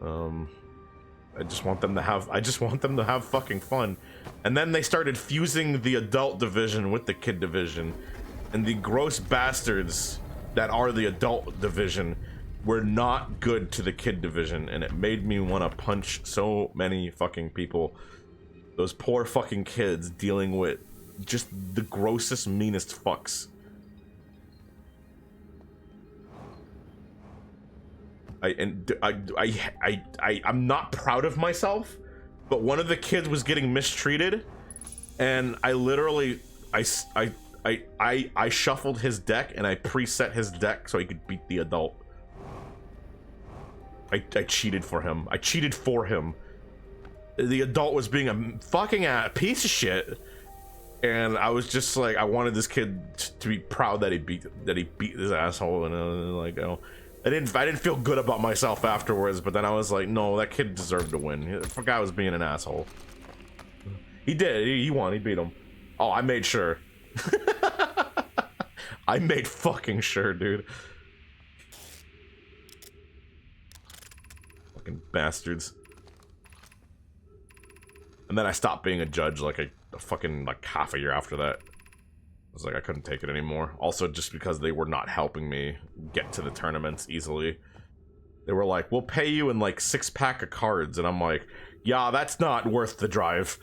I just want them to have fucking fun. And then they started fusing the adult division with the kid division, and the gross bastards that are the adult division were not good to the kid division, and it made me want to punch so many fucking people. Those poor fucking kids dealing with just the grossest, meanest fucks. I'm not proud of myself, but one of the kids was getting mistreated, and I literally I shuffled his deck and I preset his deck so he could beat the adult. I cheated for him. I cheated for him. The adult was being a fucking piece of shit, and I was just like, I wanted this kid to be proud that he beat this asshole, and like, oh. I didn't feel good about myself afterwards, but then I was like, no, that kid deserved to win. The guy was being an asshole. He did. He won. He beat him. Oh, I made sure. I made fucking sure, dude. Fucking bastards. And then I stopped being a judge like a fucking like half a year after that. was like, I couldn't take it anymore. Also, just because they were not helping me get to the tournaments easily. They were like, we'll pay you in like 6-pack of cards, and I'm like, yeah, that's not worth the drive.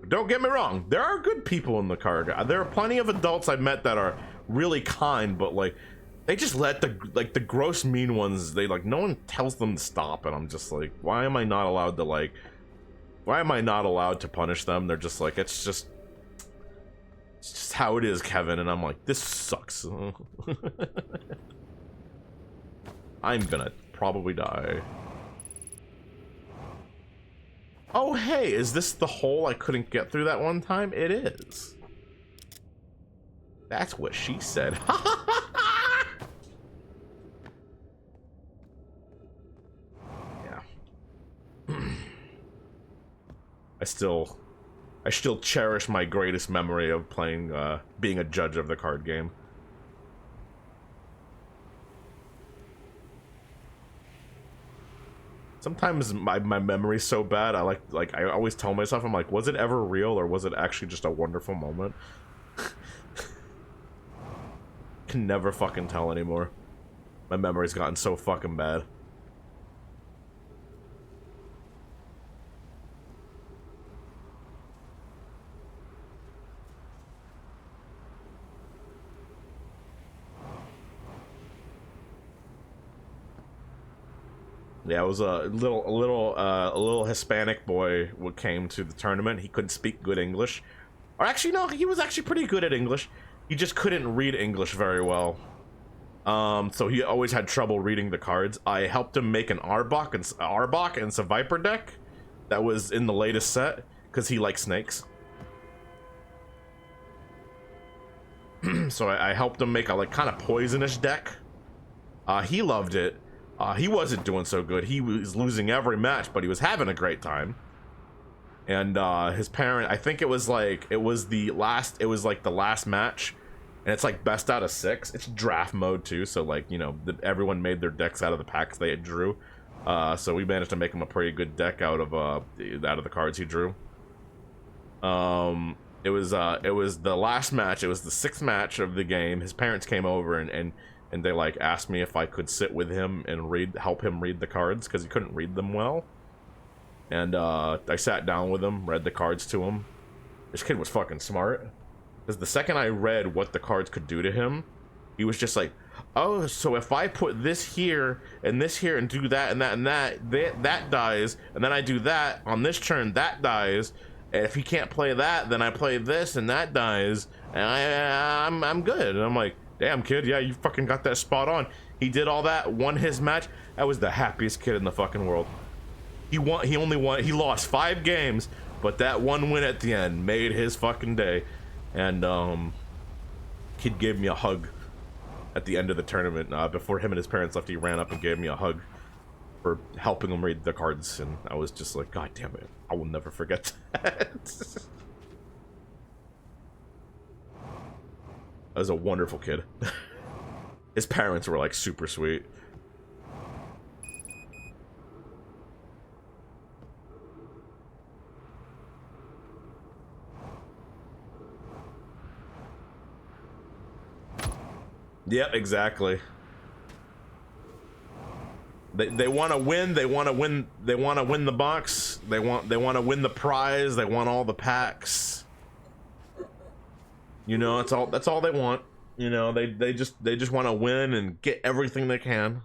Don't get me wrong, there are good people in the card. There are plenty of adults I've met that are really kind, but like, they just let the gross mean ones, they like, no one tells them to stop, and I'm just like, why am I not allowed to punish them? They're just like, it's just how it is, Kevin. And I'm like, this sucks. I'm gonna probably die. Oh hey, is this the hole I couldn't get through that one time? It is. That's what she said. Yeah. I still cherish my greatest memory of playing, being a judge of the card game. Sometimes my memory's so bad, I always tell myself, I'm like, was it ever real or was it actually just a wonderful moment? Can never fucking tell anymore. My memory's gotten so fucking bad. Yeah, it was a little Hispanic boy who came to the tournament. He couldn't speak good English. Or actually, no, he was actually pretty good at English. He just couldn't read English very well. So he always had trouble reading the cards. I helped him make an Arbok and a Viper deck that was in the latest set because he likes snakes. So I helped him make a like kind of poisonous deck. He loved it. He wasn't doing so good. He was losing every match, but he was having a great time. And his parent, I think it was like the last match, and it's like best out of 6. It's draft mode too, so like, you know, everyone made their decks out of the packs they drew. So we managed to make him a pretty good deck out of the cards he drew. It was the last match. It was the 6th match of the game. His parents came over and they like asked me if I could sit with him and help him read the cards because he couldn't read them well. And I sat down with him, read the cards to him. This kid was fucking smart. Because the second I read what the cards could do to him, he was just like, oh, so if I put this here and do that and that and that dies, and then I do that on this turn, that dies. And if he can't play that, then I play this and that dies, and I'm good. And I'm like, damn kid, yeah, you fucking got that spot on. He did all that, won his match. I was the happiest kid in the fucking world. He lost 5 games, but that one win at the end made his fucking day. And kid gave me a hug at the end of the tournament. Before him and his parents left, he ran up and gave me a hug for helping him read the cards, and I was just like, God damn it, I will never forget that. That was a wonderful kid. His parents were like super sweet. Yep, exactly. They want to win. They want to win. They want to win the box. They want to win the prize. They want all the packs. You know, that's all they want. You know, they just want to win and get everything they can.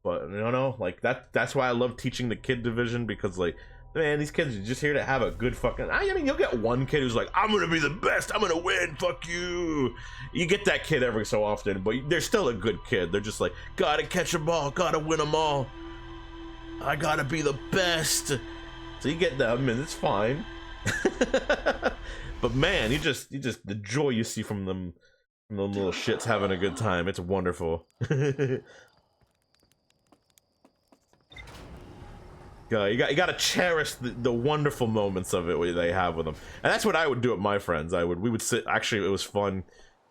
But you know, like that's why I love teaching the kid division, because like, man, these kids are just here to have a good fucking. I mean, you'll get one kid who's like, I'm gonna be the best. I'm gonna win. Fuck you. You get that kid every so often, but they're still a good kid. They're just like, gotta catch them all. Gotta win them all. I gotta be the best. So you get them, and it's fine. But man, you just the joy you see from them little shits having a good time. It's wonderful. You gotta cherish the wonderful moments of it they have with them, and that's what I would do with my friends. We would sit. Actually, it was fun.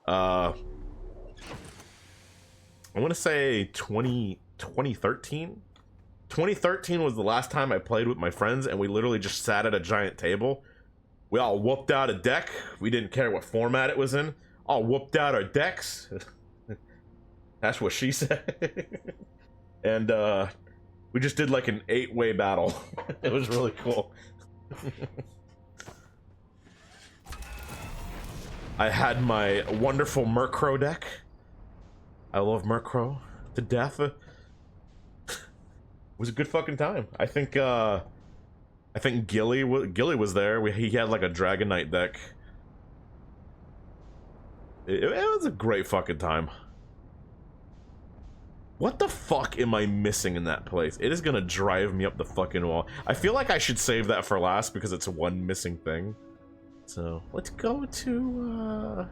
I want to say 2013. 2013 was the last time I played with my friends, and we literally just sat at a giant table. We all whooped out a deck. We didn't care what format it was in. All whooped out our decks. That's what she said. And we just did like an 8-way battle. It was really cool. I had my wonderful Murkrow deck. I love Murkrow to death. It was a good fucking time. I think Gilly was there. He had like a Dragonite deck. It was a great fucking time. What the fuck am I missing in that place? It is gonna drive me up the fucking wall. I feel like I should save that for last because it's one missing thing. So let's go to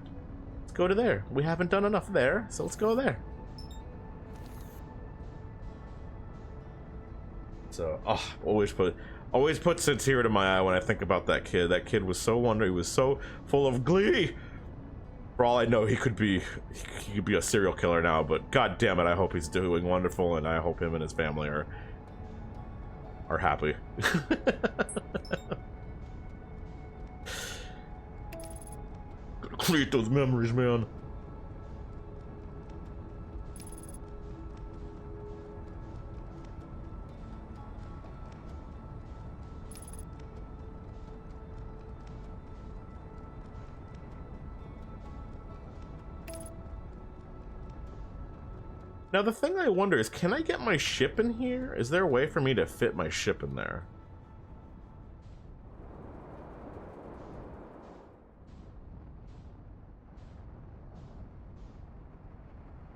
there. We haven't done enough there, so let's go there. So, always put sincere to my eye when I think about that kid. That kid was so wonderful. He was so full of glee. For all I know, he could be a serial killer now, but god damn it, I hope he's doing wonderful, and I hope him and his family are happy. Gotta create those memories, man. Now the thing I wonder is, can I get my ship in here? Is there a way for me to fit my ship in there?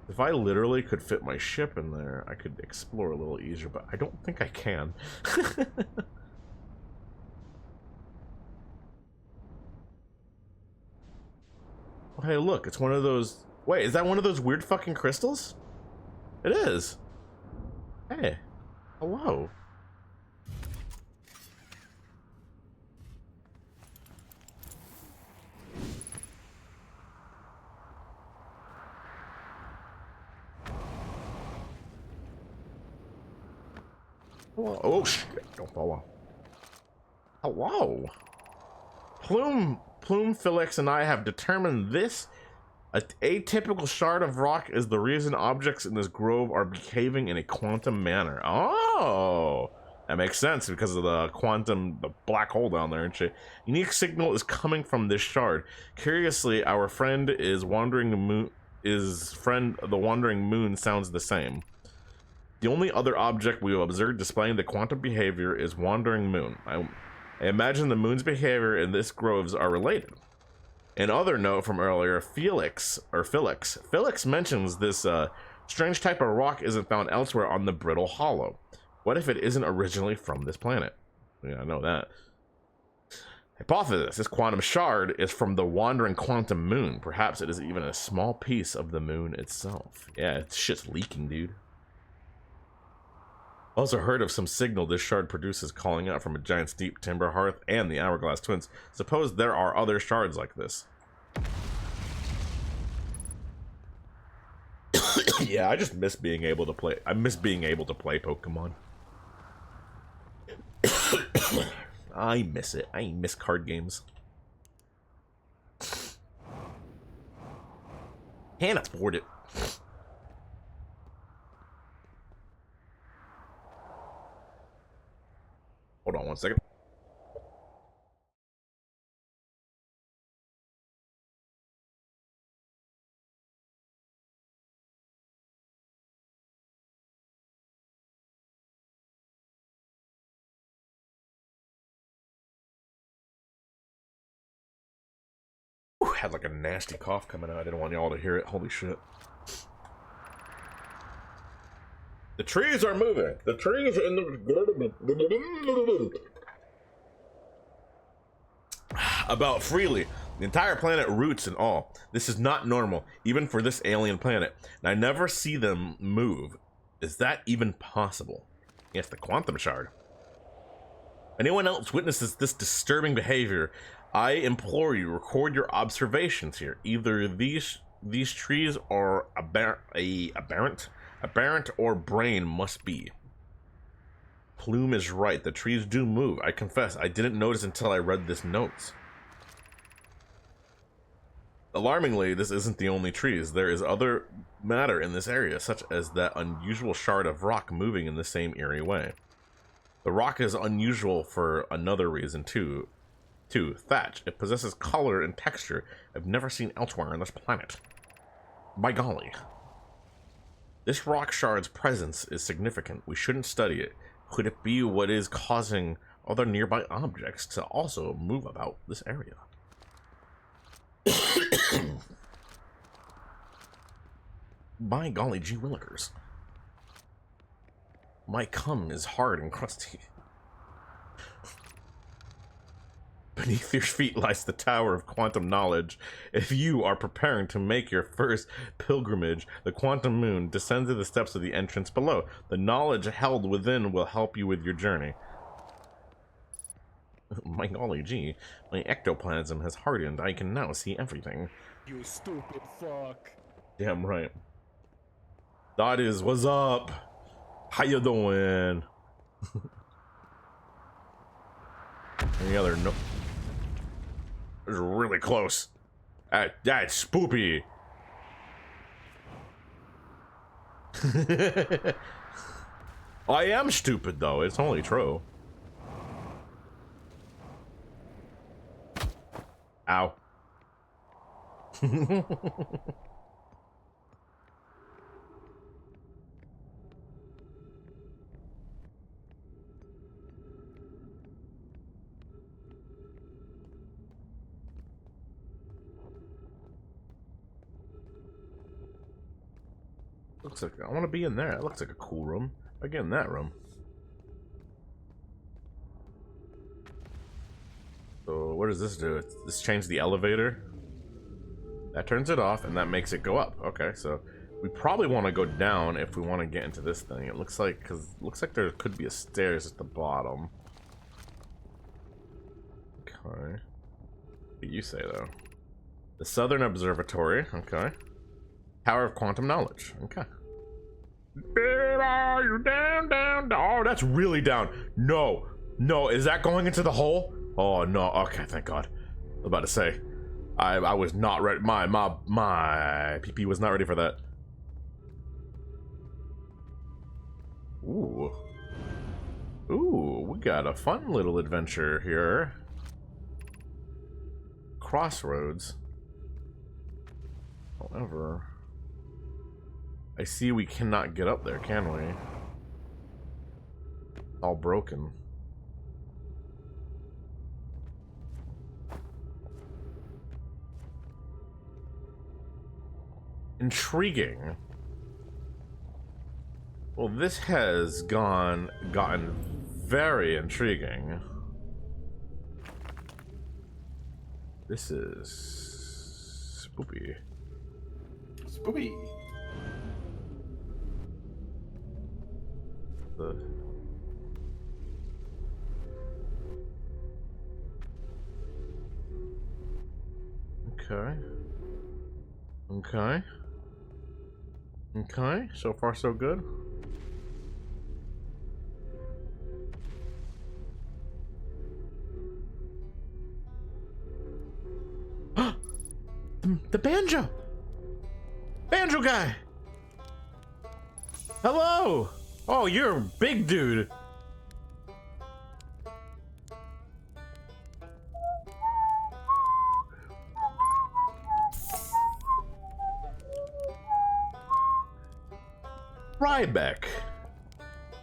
If I literally could fit my ship in there, I could explore a little easier, but I don't think I can. Oh, hey, look, it's one of those... Wait, is that one of those weird fucking crystals? It is. Hey. Hello. Hello. Oh shit, don't fall off. Hello. Plume, Felix, and I have determined this atypical shard of rock is the reason objects in this grove are behaving in a quantum manner. Oh, that makes sense because of the black hole down there and shit. Unique signal is coming from this shard. Curiously, our friend the wandering moon sounds the same. The only other object we have observed displaying the quantum behavior is wandering moon. I imagine the moon's behavior and this groves are related. Another note from earlier, Felix mentions this strange type of rock isn't found elsewhere on the brittle hollow. What if it isn't originally from this planet? Yeah, I know that. Hypothesis, this quantum shard is from the wandering quantum moon. Perhaps it is even a small piece of the moon itself. Yeah, it's shit's leaking, dude. Also heard of some signal this shard produces calling out from a giant steep timber hearth and the hourglass twins. Suppose there are other shards like this. Yeah, I just miss being able to play. I miss being able to play Pokemon. I miss it. I miss card games. Can't afford it. Hold on one second. Whew, had like a nasty cough coming out. I didn't want y'all to hear it. Holy shit. The trees are moving. The trees in the... About freely. The entire planet roots and all. This is not normal, even for this alien planet. And I never see them move. Is that even possible? Yes, the quantum shard. Anyone else witnesses this disturbing behavior, I implore you, record your observations here. Either these trees are aberrant or brain must be. Plume is right. The trees do move. I confess, I didn't notice until I read this notes. Alarmingly, this isn't the only trees. There is other matter in this area, such as that unusual shard of rock moving in the same eerie way. The rock is unusual for another reason, too. Thatch. It possesses color and texture I've never seen elsewhere on this planet. By golly. This rock shard's presence is significant. We shouldn't study it. Could it be what is causing other nearby objects to also move about this area? By golly gee willikers. My cum is hard and crusty. Beneath your feet lies the Tower of Quantum Knowledge. If you are preparing to make your first pilgrimage, the Quantum Moon, descend to the steps of the entrance below. The knowledge held within will help you with your journey. My golly gee, my ectoplasm has hardened. I can now see everything. You stupid fuck. Damn right. That is, what's up? How you doing? Any other no? It was really close. That's spoopy. I am stupid though. It's only true. Ow. Looks like I want to be in there. It looks like a cool room. I get in that room. So what does this do? This change the elevator. That turns it off, and that makes it go up. Okay, so we probably want to go down if we want to get into this thing. It looks like, looks like there could be a stairs at the bottom. Okay. What do you say though? The Southern Observatory. Okay. Tower of Quantum Knowledge. Okay. Are you down? Oh, that's really down. No, is that going into the hole? Oh no. Okay, thank God. I was about to say, I was not ready. My PP was not ready for that. Ooh, we got a fun little adventure here. Crossroads. However, I see we cannot get up there, can we? All broken. Intriguing. Well, this has gotten very intriguing. This is spoopy. Spoopy. Okay, so far so good. The banjo guy. Hello. Oh, you're a big dude. Ryback.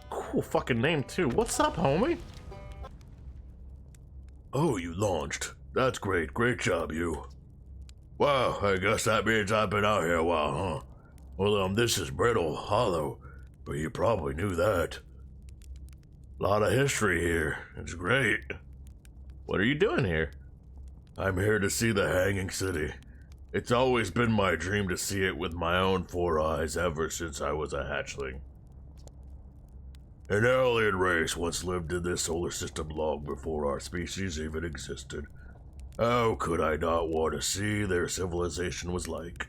Cool fucking name too. What's up, homie? Oh, you launched. That's great. Great job, you. Wow, I guess that means I've been out here a while, huh? Well, this is Brittle Hollow, but you probably knew that. Lot of history here. It's great. What are you doing here? I'm here to see the Hanging City. It's always been my dream to see it with my own 4 eyes ever since I was a hatchling. An alien race once lived in this solar system long before our species even existed. How could I not want to see their civilization was like?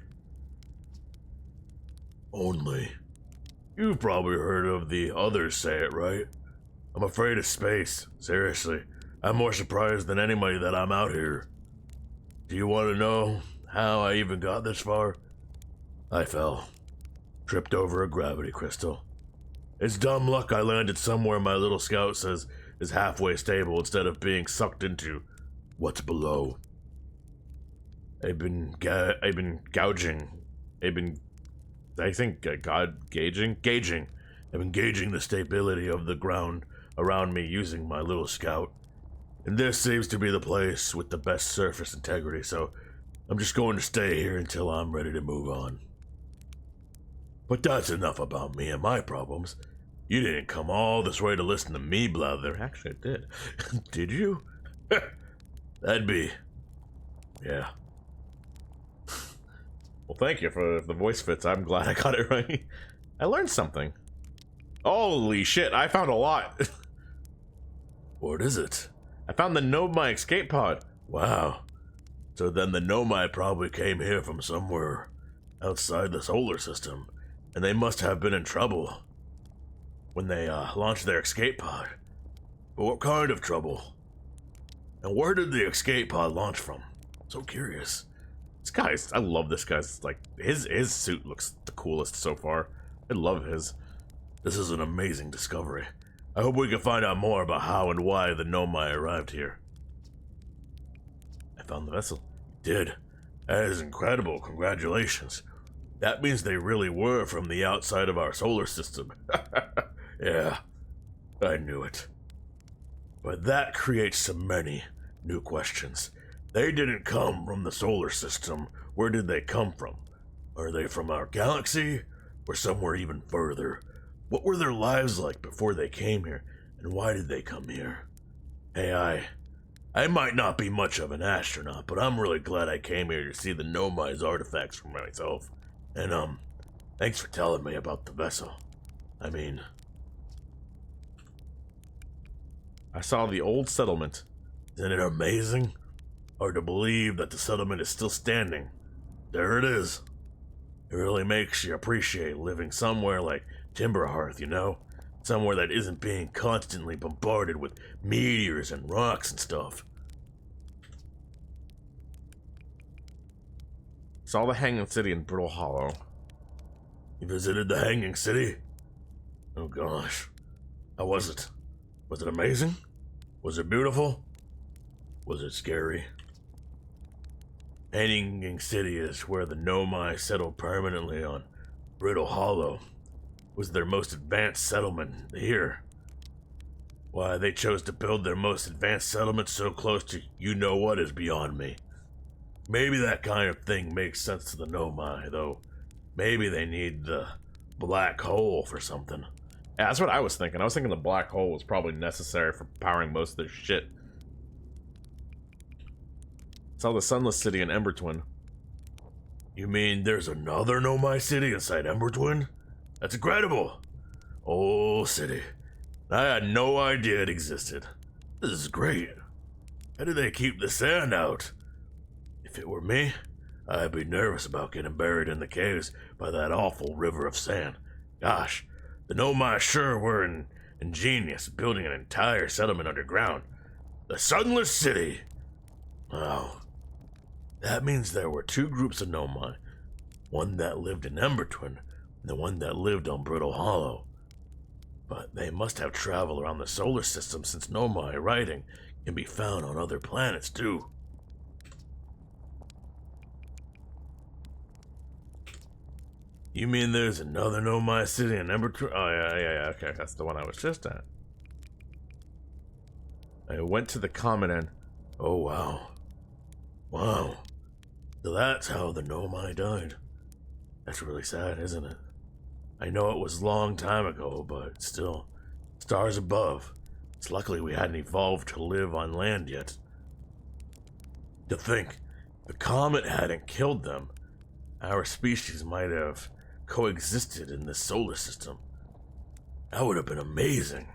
Only, you've probably heard of the Others Say It, right? I'm afraid of space. Seriously. I'm more surprised than anybody that I'm out here. Do you want to know how I even got this far? I fell. Tripped over a gravity crystal. It's dumb luck I landed somewhere my little scout says is halfway stable instead of being sucked into what's below. I've been gauging. Gauging. I've been gauging the stability of the ground around me using my little scout. And this seems to be the place with the best surface integrity, so I'm just going to stay here until I'm ready to move on. But that's enough about me and my problems. You didn't come all this way to listen to me blather. Actually, I did. Did you? That'd be... yeah. Well, thank you for the voice fits. I'm glad I got it right. I learned something. Holy shit, I found a lot. What is it? I found the Nomai escape pod. Wow. So then the Nomai probably came here from somewhere outside the solar system, and they must have been in trouble when they launched their escape pod. But what kind of trouble? And where did the escape pod launch from? So curious. This guy's, I love this guy's, like, his suit looks the coolest so far. I love his. This is an amazing discovery. I hope we can find out more about how and why the Nomai arrived here. I found the vessel. Did. That is incredible. Congratulations. That means they really were from the outside of our solar system. Yeah, I knew it. But that creates so many new questions. They didn't come from the solar system. Where did they come from? Are they from our galaxy? Or somewhere even further? What were their lives like before they came here? And why did they come here? Hey, I might not be much of an astronaut, but I'm really glad I came here to see the Nomai's artifacts for myself. And, thanks for telling me about the vessel. I mean... I saw the old settlement. Isn't it amazing? Hard to believe that the settlement is still standing. There it is. It really makes you appreciate living somewhere like Timberhearth, you know? Somewhere that isn't being constantly bombarded with meteors and rocks and stuff. Saw the Hanging City in Brittle Hollow. You visited the Hanging City? Oh gosh. How was it? Was it amazing? Was it beautiful? Was it scary? Hanging City is where the Nomai settled permanently on Brittle Hollow. Was their most advanced settlement here. Why they chose to build their most advanced settlement so close to you-know-what is beyond me. Maybe that kind of thing makes sense to the Nomai, though. Maybe they need the black hole for something. Yeah, that's what I was thinking. I was thinking the black hole was probably necessary for powering most of their shit. Saw the Sunless City in Ember Twin. You mean there's another Nomai city inside Ember Twin? That's incredible! Oh, city. I had no idea it existed. This is great. How do they keep the sand out? If it were me, I'd be nervous about getting buried in the caves by that awful river of sand. Gosh, the Nomai sure were ingenious, building an entire settlement underground. The Sunless City! Wow. That means there were two groups of Nomai. One that lived in Ember Twin, and the one that lived on Brittle Hollow. But they must have traveled around the solar system since Nomai writing can be found on other planets too. You mean there's another Nomai city in Ember Twin? Oh, yeah, okay. That's the one I was just at. I went to the common end. Oh, wow. Wow. So that's how the Nomai died. That's really sad, isn't it? I know it was a long time ago, but still. Stars above. It's luckily we hadn't evolved to live on land yet. To think, the comet hadn't killed them, our species might have coexisted in this solar system. That would have been amazing.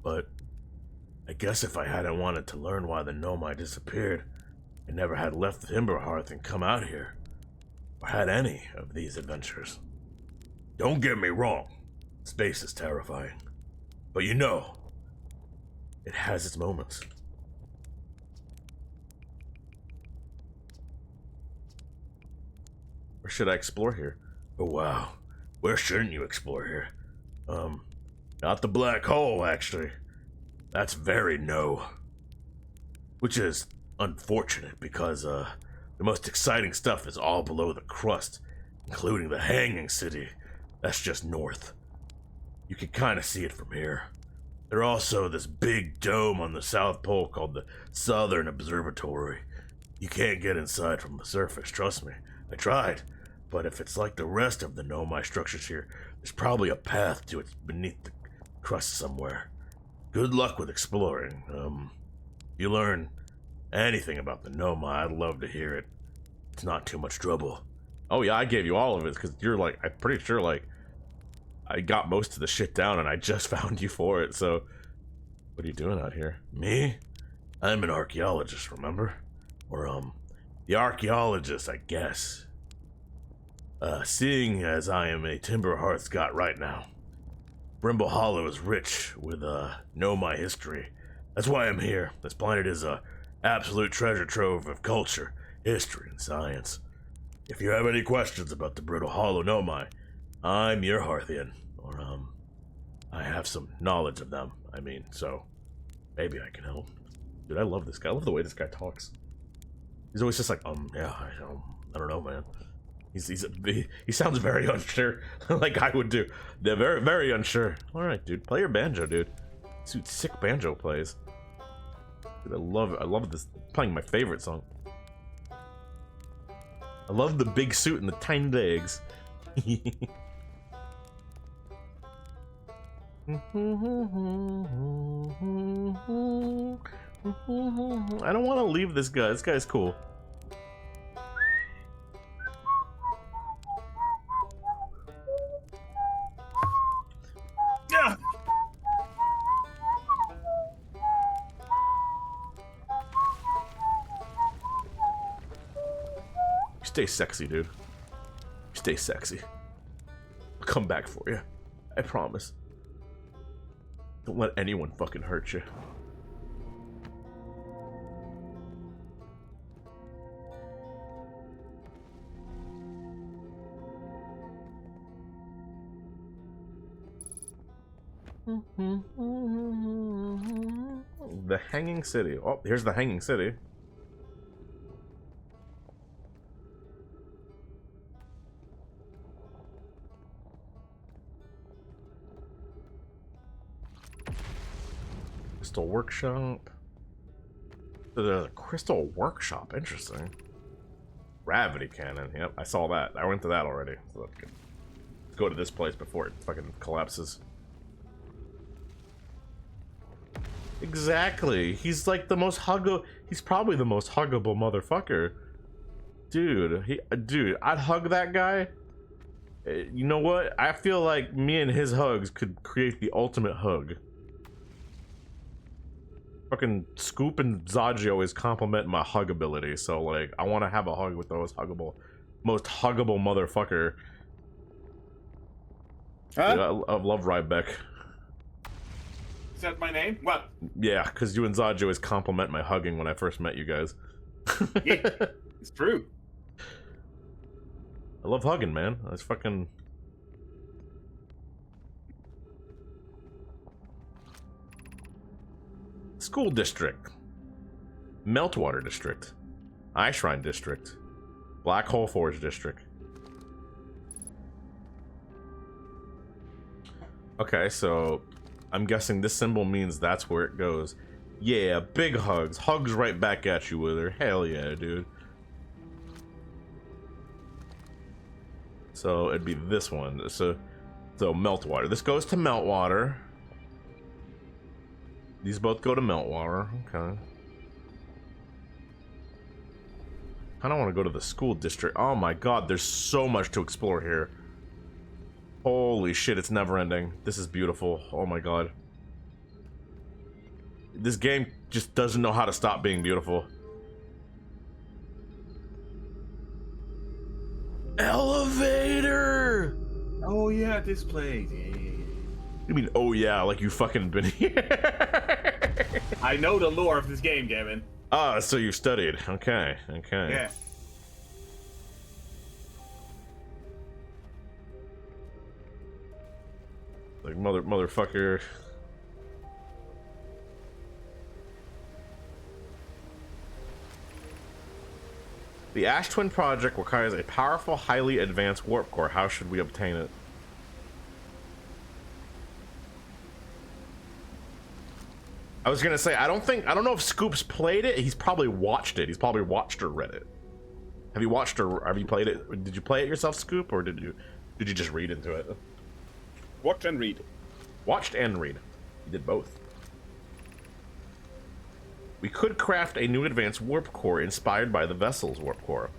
But I guess if I hadn't wanted to learn why the Nomai disappeared, I never had left Timberhearth and come out here, or had any of these adventures. Don't get me wrong, space is terrifying. But you know, It has its moments. Where should I explore here? Oh wow. Where shouldn't you explore here? Not the black hole, actually. That's very no. Which is unfortunate because, the most exciting stuff is all below the crust, including the Hanging City. That's just north. You can kind of see it from here. There's also this big dome on the South Pole called the Southern Observatory. You can't get inside from the surface, trust me. I tried, but if it's like the rest of the Nomai structures here, there's probably a path to it beneath the crust somewhere. Good luck with exploring. If you learn anything about the Nomai, I'd love to hear it. It's not too much trouble. Oh yeah, I gave you all of it because you're like, I'm pretty sure like I got most of the shit down and I just found you for it. So what are you doing out here? Me? I'm an archaeologist, remember? Or, the archaeologist, I guess. Seeing as I am a timber hearth god right now, Brimble Hollow is rich with, Nomai history. That's why I'm here. This planet is a absolute treasure trove of culture, history, and science. If you have any questions about the Brittle Hollow Nomai, I'm your Hearthian. Or, I have some knowledge of them, I mean, so maybe I can help. Dude, I love this guy. I love the way this guy talks. He's always just like, yeah, I don't know, man. He sounds very unsure, like I would do. They're very, very unsure. All right, dude, play your banjo, dude. Dude, sick banjo plays. Dude, I love this. Playing my favorite song. I love the big suit and the tiny legs. I don't want to leave this guy. This guy's cool. Yeah. Stay sexy, dude. Stay sexy. I'll come back for you. I promise. Don't let anyone fucking hurt you. The Hanging City. Oh, here's the Hanging City. Crystal Workshop. The Crystal Workshop, interesting. Gravity Cannon, yep, I saw that. I went to that already, so that's good. Let's go to this place before it fucking collapses. Exactly. He's like the most he's probably the most huggable motherfucker. Dude, I'd hug that guy. You know what? I feel like me and his hugs could create the ultimate hug. Fucking Scoop and Zaji always compliment my hug ability, so like I want to have a hug with the most huggable motherfucker. Huh? Dude, I love Rybeck. Is that my name? What? Yeah, because you and Zaji always compliment my hugging when I first met you guys. Yeah, it's true. I love hugging, man. That's fucking. School District, Meltwater District, Ice Shrine District, Black Hole Forge District. Okay, so I'm guessing this symbol means that's where it goes. Yeah, big hugs. Hugs right back at you with her. Hell yeah, dude. So it'd be this one. So Meltwater. This goes to Meltwater. These both go to Meltwater. Okay. I don't want to go to the school district. Oh my god, there's so much to explore here. Holy shit, it's never ending. This is beautiful. Oh my god. This game just doesn't know how to stop being beautiful. Elevator! Oh yeah, this place. Yeah. You mean, oh yeah, like you fucking been here? I know the lore of this game, Kevin. Ah, so you studied. Okay, okay. Yeah. Like motherfucker. The Ash Twin project requires a powerful, highly advanced warp core. How should we obtain it? I was gonna say, I don't know if Scoop's played it. He's probably watched it. He's probably watched or read it. Have you watched or have you played it? Did you play it yourself, Scoop, or did you just read into it? Watch and read. Watched and read. You did both. We could craft a new advanced warp core inspired by the vessel's warp core.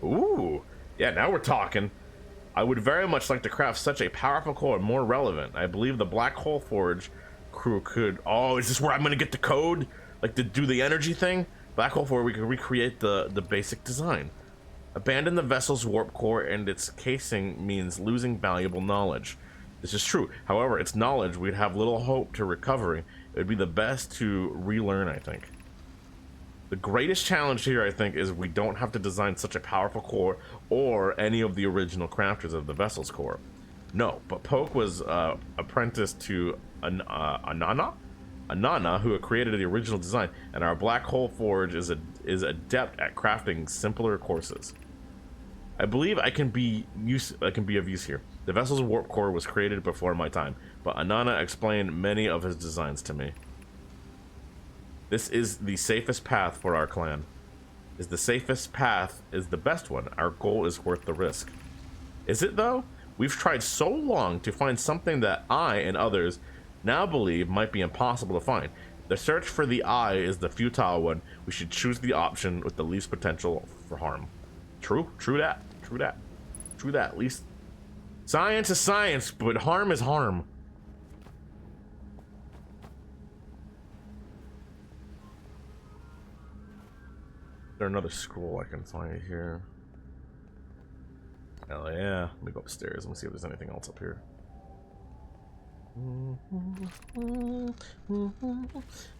Ooh, yeah, now we're talking. I would very much like to craft such a powerful core, more relevant. I believe the Black Hole Forge crew could. Oh, is this where I'm gonna get the code? Like to do the energy thing? Black Hole Forge, we could recreate the basic design. Abandon the vessel's warp core and its casing means losing valuable knowledge. This is true. However, its knowledge we'd have little hope to recovery. It would be the best to relearn, I think. The greatest challenge here, I think, is we don't have to design such a powerful core or any of the original crafters of the vessel's core. No, but Poke was apprenticed to Anana, who created the original design, and our Black Hole Forge is adept at crafting simpler courses. I believe I can be of use here. The vessel's warp core was created before my time, but Anana explained many of his designs to me. This is the safest path for our clan. Is the safest path is the best one. Our goal is worth the risk. Is it though? We've tried so long to find something that I and others now believe might be impossible to find. The search for the eye is the futile one. We should choose the option with the least potential for harm. True that. At least science is science, but harm is harm. Is there another scroll I can find here? Hell yeah. Let me go upstairs. Let me see if there's anything else up here.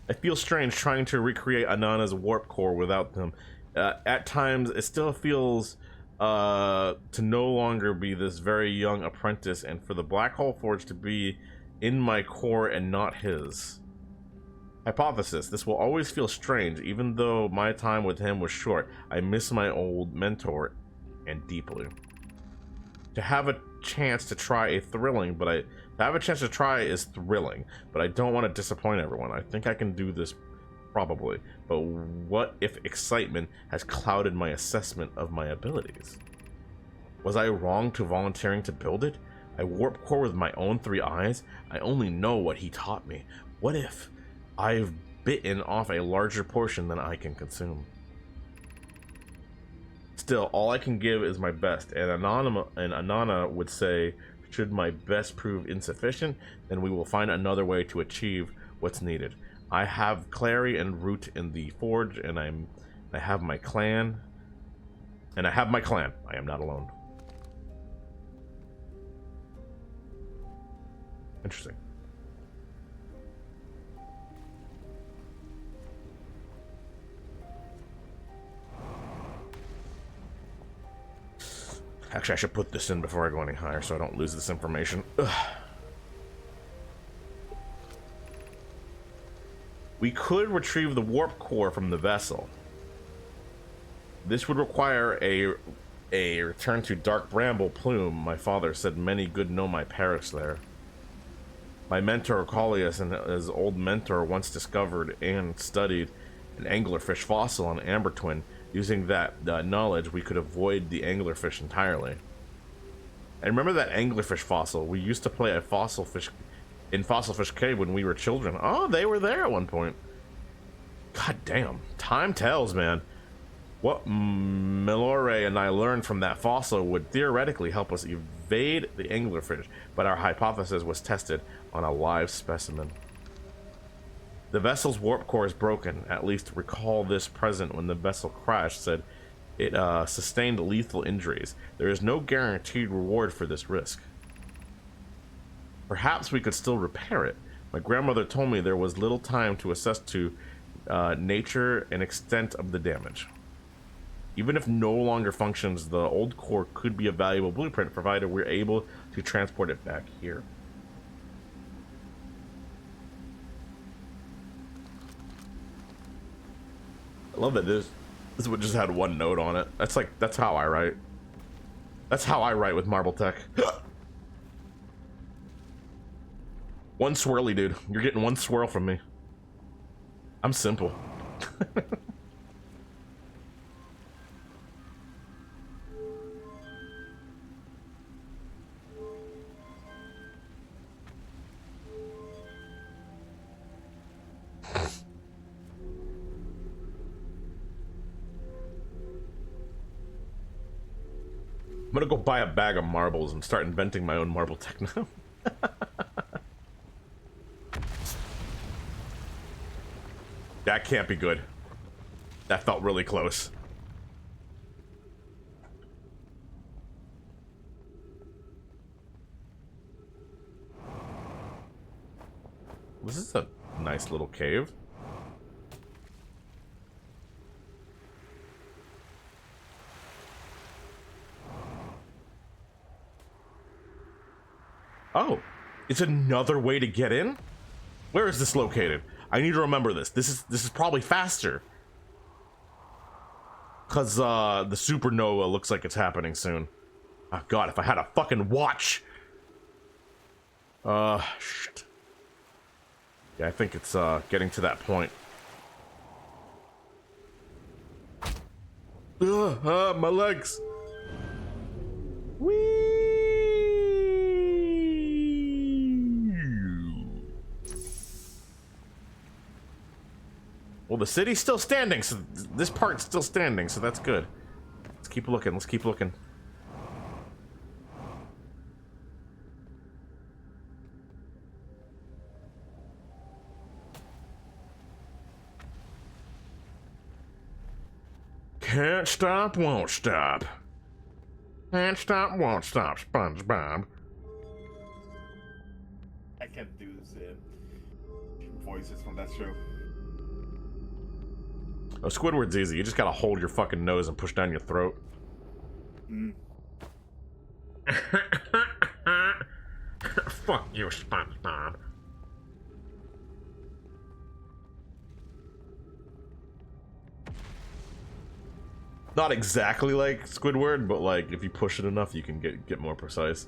I feel strange trying to recreate Anana's warp core without them. At times, it still feels to no longer be this very young apprentice, and for the Black Hole Forge to be in my core and not his. Hypothesis: this will always feel strange, even though my time with him was short. I miss my old mentor, and deeply. To have a chance to try is thrilling, but I don't want to disappoint everyone. I think I can do this, probably. But what if excitement has clouded my assessment of my abilities? Was I wrong to volunteering to build it? I warp core with my own 3 eyes? I only know what he taught me. What if I've bitten off a larger portion than I can consume? Still, all I can give is my best, and Anana would say, should my best prove insufficient, then we will find another way to achieve what's needed. I have Clary and Root in the Forge, and I have my clan. I am not alone. Interesting. Actually, I should put this in before I go any higher so I don't lose this information. Ugh. We could retrieve the warp core from the vessel. This would require a return to Dark Bramble Plume. My father said many good Nomai perish there. My mentor, Collius, and his old mentor once discovered and studied an anglerfish fossil on Amber Twin. Using that knowledge, we could avoid the anglerfish entirely. And remember that anglerfish fossil? We used to play a fossil fish in Fossil Fish Cave when we were children. Oh, they were there at one point. God damn. Time tells, man. What Melore and I learned from that fossil would theoretically help us evade the anglerfish, but our hypothesis was tested on a live specimen. The vessel's warp core is broken. At least recall this present when the vessel crashed said it sustained lethal injuries. There is no guaranteed reward for this risk. Perhaps we could still repair it. My grandmother told me there was little time to assess to nature and extent of the damage. Even if no longer functions, the old core could be a valuable blueprint provided we're able to transport it back here. I love that this one just had one note on it. That's how I write. That's how I write with Marble Tech. One swirly, dude. You're getting one swirl from me. I'm simple. I'm gonna go buy a bag of marbles and start inventing my own Marble Tech now. That can't be good. That felt really close. This is a nice little cave. Oh, it's another way to get in? Where is this located? I need to remember this. This is probably faster. Cause the supernova looks like it's happening soon. Oh god, if I had a fucking watch. Shit. Yeah, I think it's getting to that point. My legs. Whee! Well, the city's still standing, so this part's still standing, so that's good. Let's keep looking, let's keep looking. Can't stop, won't stop. Can't stop, won't stop, SpongeBob. I can't do this voices from that show. Oh, Squidward's easy. You just gotta hold your fucking nose and push down your throat. Mm. Fuck you, SpongeBob. Not exactly like Squidward, but like if you push it enough, you can get more precise.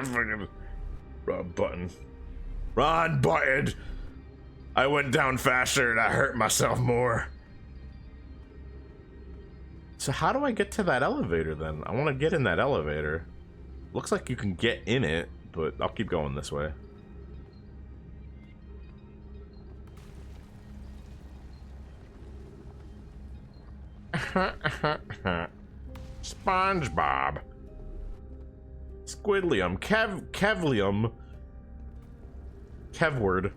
Fucking wrong button. Wrong button. I went down faster and I hurt myself more. So how do I get to that elevator then? I want to get in that elevator. Looks like you can get in it, but I'll keep going this way. SpongeBob. Squidlium. Kevlium. Kevward.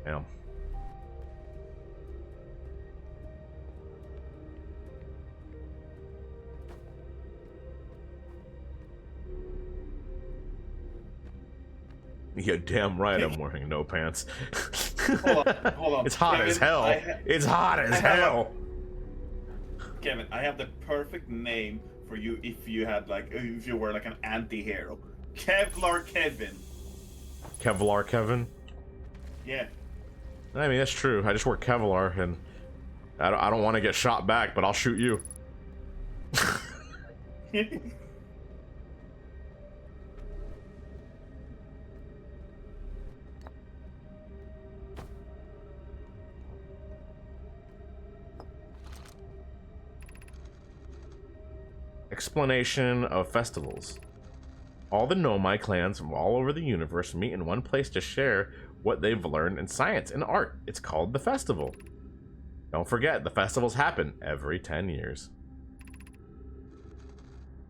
Damn. Yeah, damn right I'm wearing no pants. Hold on. It's hot Kevin, as hell. It's hot as hell. Kevin, I have the perfect name for you if you had like if you were like an anti-hero. Kevlar Kevin. Kevlar Kevin? Yeah. I mean, that's true. I just wear Kevlar and I don't want to get shot back, but I'll shoot you. Explanation of festivals. All the Nomai clans from all over the universe meet in one place to share what they've learned in science and art. It's called the festival. Don't forget, the festivals happen every 10 years.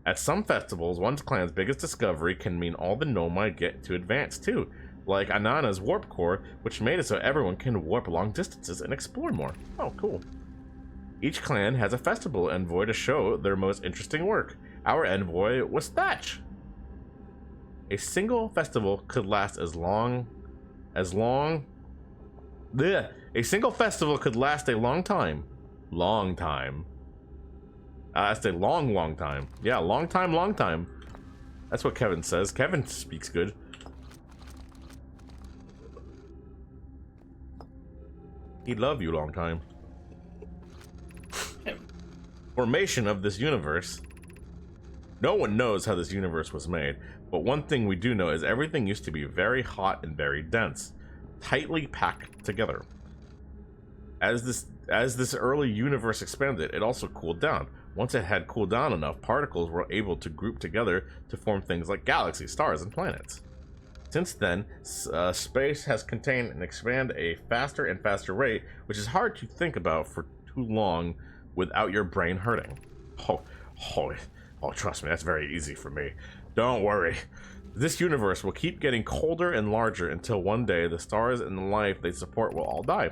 At some festivals, one clan's biggest discovery can mean all the Nomai get to advance too, like Anana's warp core, which made it so everyone can warp long distances and explore more. Oh, cool. Each clan has a festival envoy to show their most interesting work. Our envoy was Thatch. A single festival could last as long. Bleh. A single festival could last a long time. Long time. That's a long time. Yeah, long time. That's what Kevin says. Kevin speaks good. He'd love you long time. Formation of this universe. No one knows how this universe was made, but one thing we do know is everything used to be very hot and very dense, tightly packed together. As this early universe expanded, it also cooled down. Once it had cooled down enough, particles were able to group together to form things like galaxies, stars, and planets. Since then, space has contained and expanded a faster and faster rate, which is hard to think about for too long without your brain hurting. Oh, trust me, that's very easy for me. Don't worry. This universe will keep getting colder and larger until one day the stars and the life they support will all die.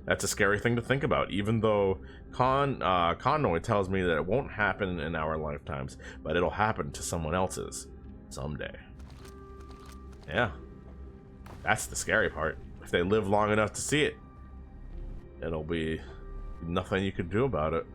That's a scary thing to think about, even though Connoy tells me that it won't happen in our lifetimes, but it'll happen to someone else's someday. Yeah, that's the scary part. If they live long enough to see it, it'll be nothing you could do about it.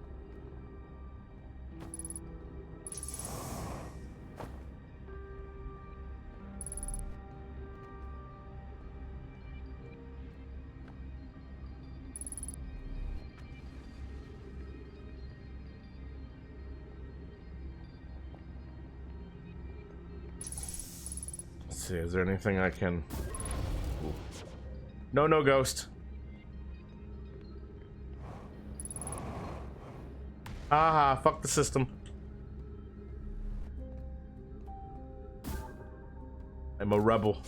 See, is there anything I can... Ooh. No ghost. Haha, fuck the system. I'm a rebel.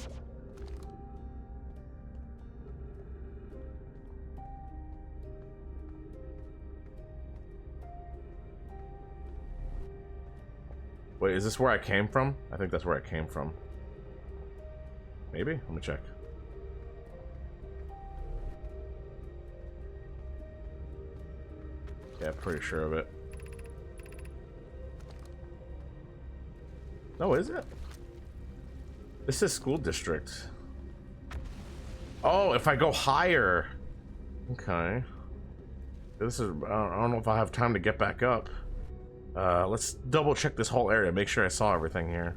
Wait, is this where I came from? I think that's where I came from. Maybe? Let me check. Yeah, pretty sure of it. No, is it? This is school district. Oh, if I go higher. Okay. This is, I don't know if I have time to get back up. Let's double check this whole area, make sure I saw everything here.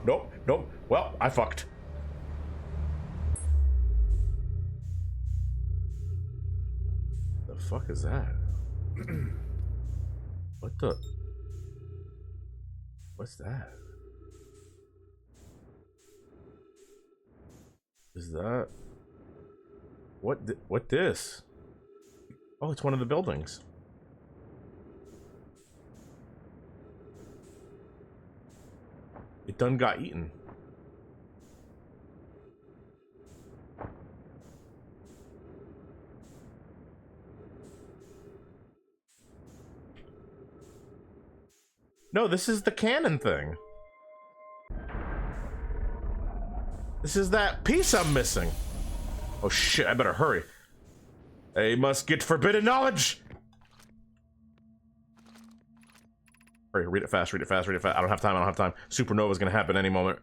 Nope. Well, I fucked. The fuck is that? What the? What's that? Is that? What this? Oh, it's one of the buildings. It done got eaten. No, this is the cannon thing. This is that piece I'm missing. Oh shit, I better hurry. I must get forbidden knowledge. Hurry, read it fast. I don't have time. Supernova's gonna happen any moment.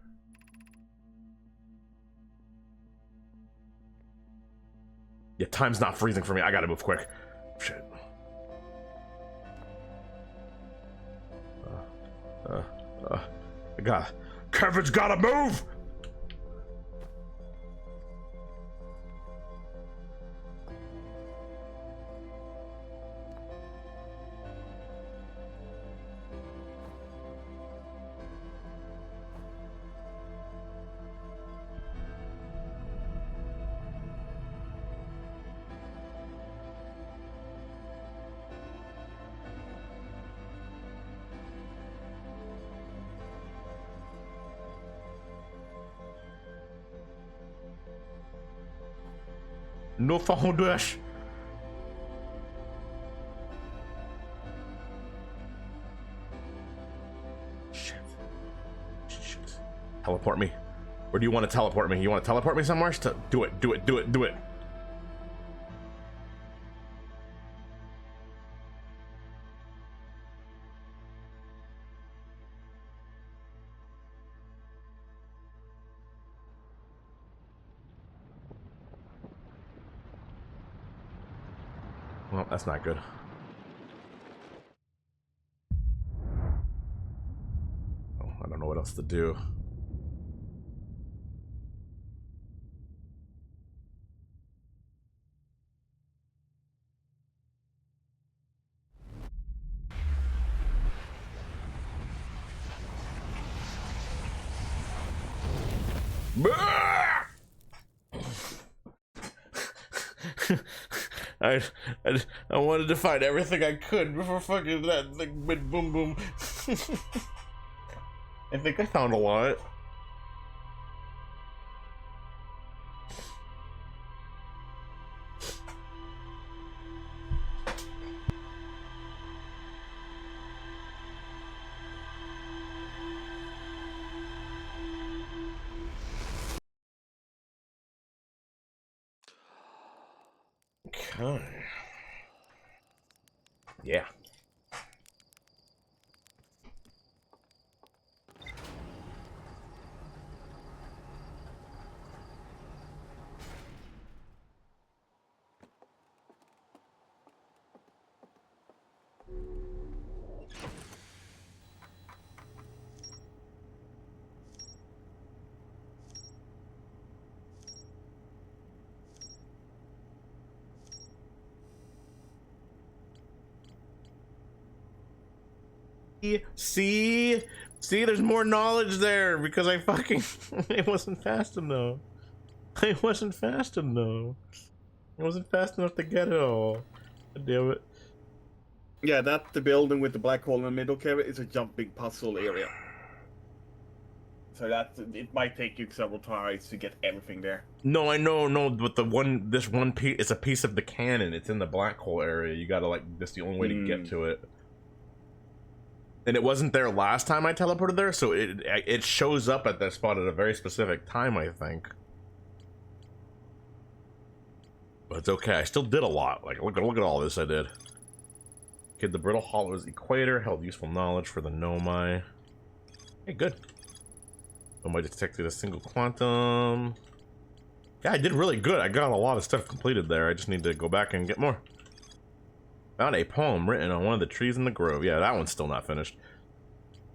Yeah, time's not freezing for me. I gotta move quick. Shit. Kevin's gotta move! No forward dash. Shit. Shit. Teleport me. Or do you want to teleport me? You want to teleport me somewhere? Do it. Do it. Do it. Do it. Well, that's not good. Oh, I don't know what else to do. I, I wanted to find everything I could before fucking that thing went boom boom. I think I found a lot. Okay. Yeah. See, there's more knowledge there because I fucking it wasn't fast enough. I wasn't fast enough. I wasn't fast enough to get it all. God damn it. Yeah, that the building with the black hole in the middle, Kevin, is a jumping puzzle area. So that it might take you several tries to get everything there. No, I know, no, but this one piece, it's a piece of the cannon. It's in the black hole area. You gotta like, that's the only way to get to it. And it wasn't there last time I teleported there, so it shows up at that spot at a very specific time, I think. But it's okay. I still did a lot. Like, look at all this I did. Okay, the brittle hollows equator held useful knowledge for the Nomai. Hey, good. Nomai detected a single quantum. Yeah, I did really good. I got a lot of stuff completed there. I just need to go back and get more. Found a poem written on one of the trees in the grove. Yeah, that one's still not finished.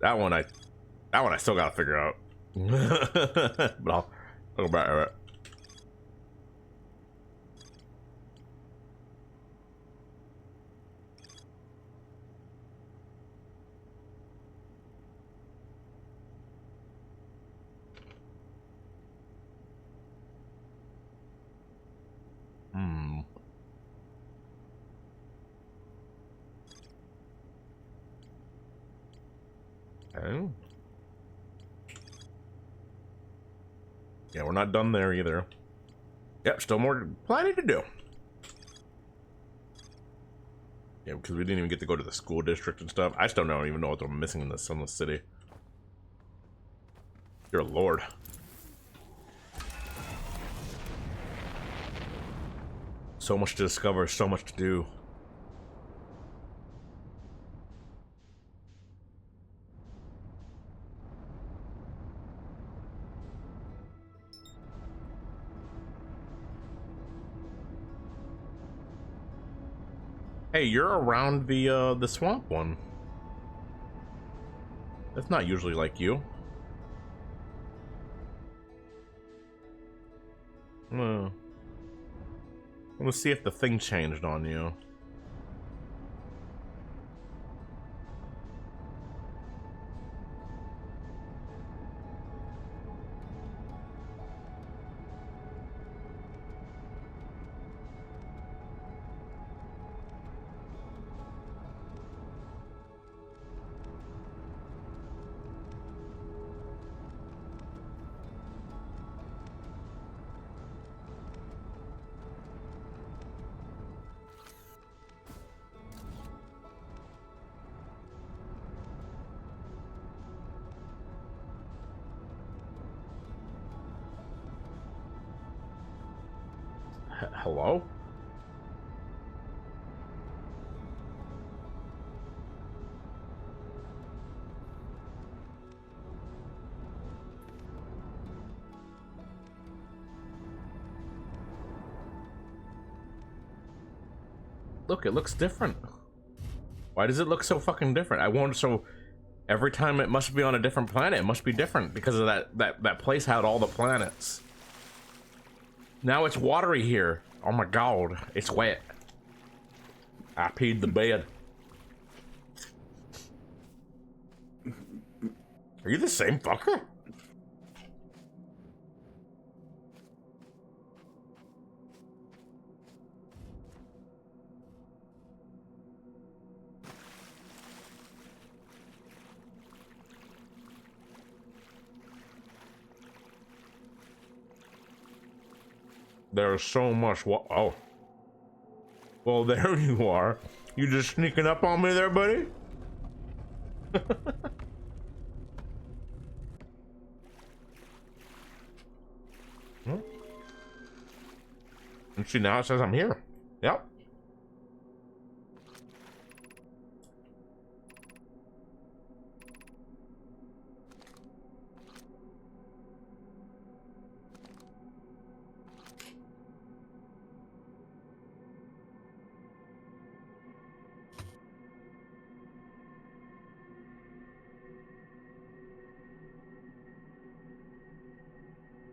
That one I still gotta figure out. But I'll go back to it. Oh. Yeah, we're not done there either. Yep, still more planning to do. Yeah, because we didn't even get to go to the school district and stuff. I still don't even know what they're missing in the Sunless City. Dear Lord. So much to discover, so much to do. Hey, you're around the swamp one. That's not usually like you. Well, let's see if the thing changed on you. Hello? Look, it looks different. Why does it look so fucking different? I wonder, so every time it must be on a different planet. It must be different because of that place had all the planets. Now it's watery here. Oh my god, it's wet. I peed the bed. Are you the same fucker? There's so much oh. Well, there you are. You just sneaking up on me there, buddy? And see, now it says I'm here. Yep.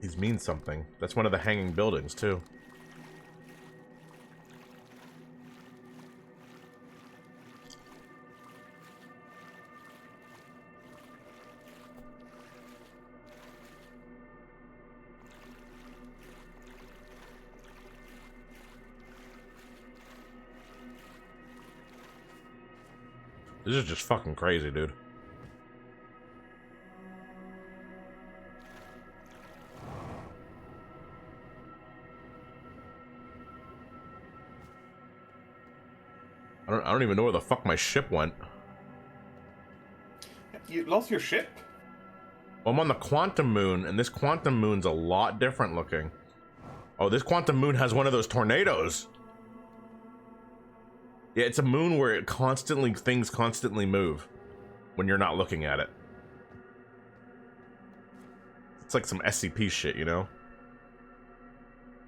These mean something. That's one of the hanging buildings, too. This is just fucking crazy, dude. I don't even know where the fuck my ship went. You lost your ship? Well, I'm on the quantum moon, and this quantum moon's a lot different looking. Oh, this quantum moon has one of those tornadoes. Yeah, it's a moon where things constantly move when you're not looking at it. It's like some SCP shit, you know?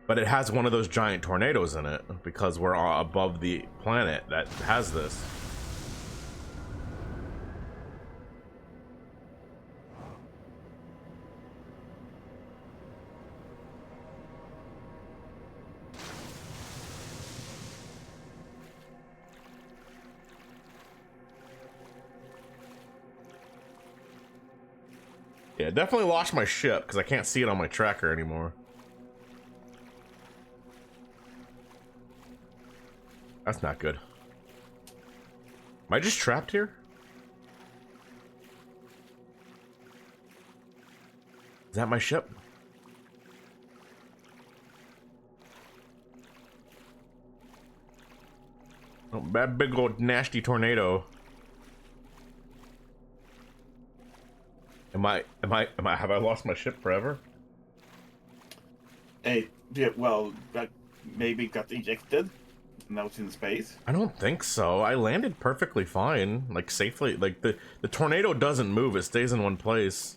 But it has one of those giant tornadoes in it because we're above the planet that has this. Yeah, definitely lost my ship because I can't see it on my tracker anymore. That's not good. Am I just trapped here? Is that my ship? Oh, that big old nasty tornado. Have I lost my ship forever? Hey, yeah, well, that maybe got ejected. Now it's in space. I don't think so. I landed perfectly fine, like safely. Like the tornado doesn't move; it stays in one place.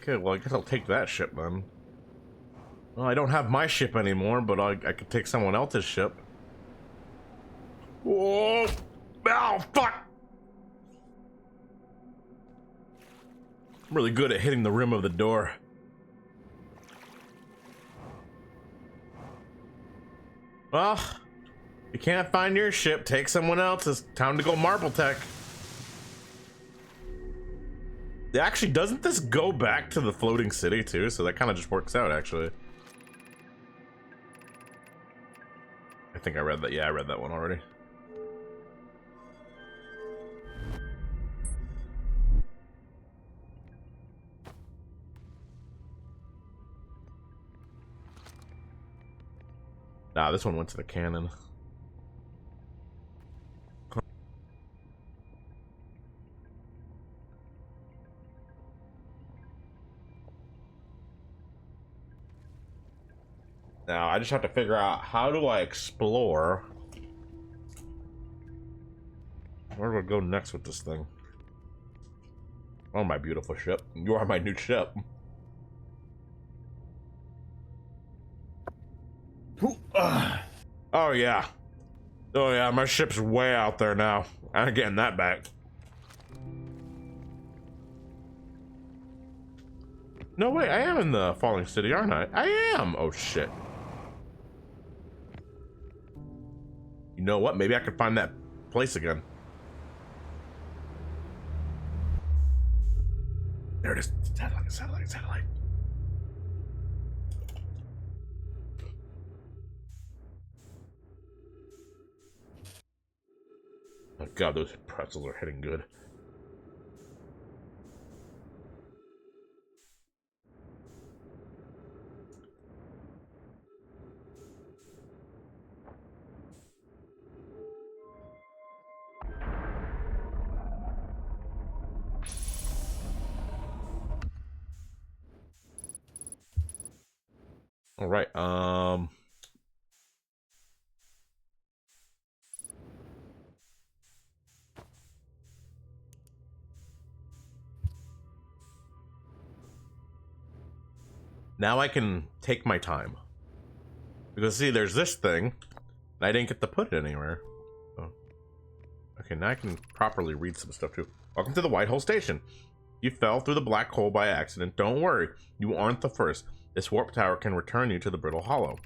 Okay, well, I guess I'll take that ship then. Well, I don't have my ship anymore, but I could take someone else's ship. Whoa! Oh, fuck! I'm really good at hitting the rim of the door. Well, you can't find your ship, take someone else's. Time to go Marble Tech. Actually, doesn't this go back to the floating city too? So that kind of just works out, actually. I think I read that. Yeah, I read that one already. Nah, this one went to the cannon. Now, I just have to figure out, how do I explore? Where do I go next with this thing? Oh, my beautiful ship. You are my new ship. Oh, yeah. Oh, yeah, my ship's way out there now. I'm getting that back. No, wait, I am in the falling city, aren't I? I am! Oh, shit. You know what? Maybe I could find that place again. There it is. Satellite, satellite, satellite. Oh god, those pretzels are hitting good. All right. Now I can take my time. Because see, there's this thing, and I didn't get to put it anywhere. Oh. Okay, now I can properly read some stuff too. Welcome to the White Hole Station. You fell through the black hole by accident. Don't worry, you aren't the first. This warp tower can return you to the Brittle Hollow.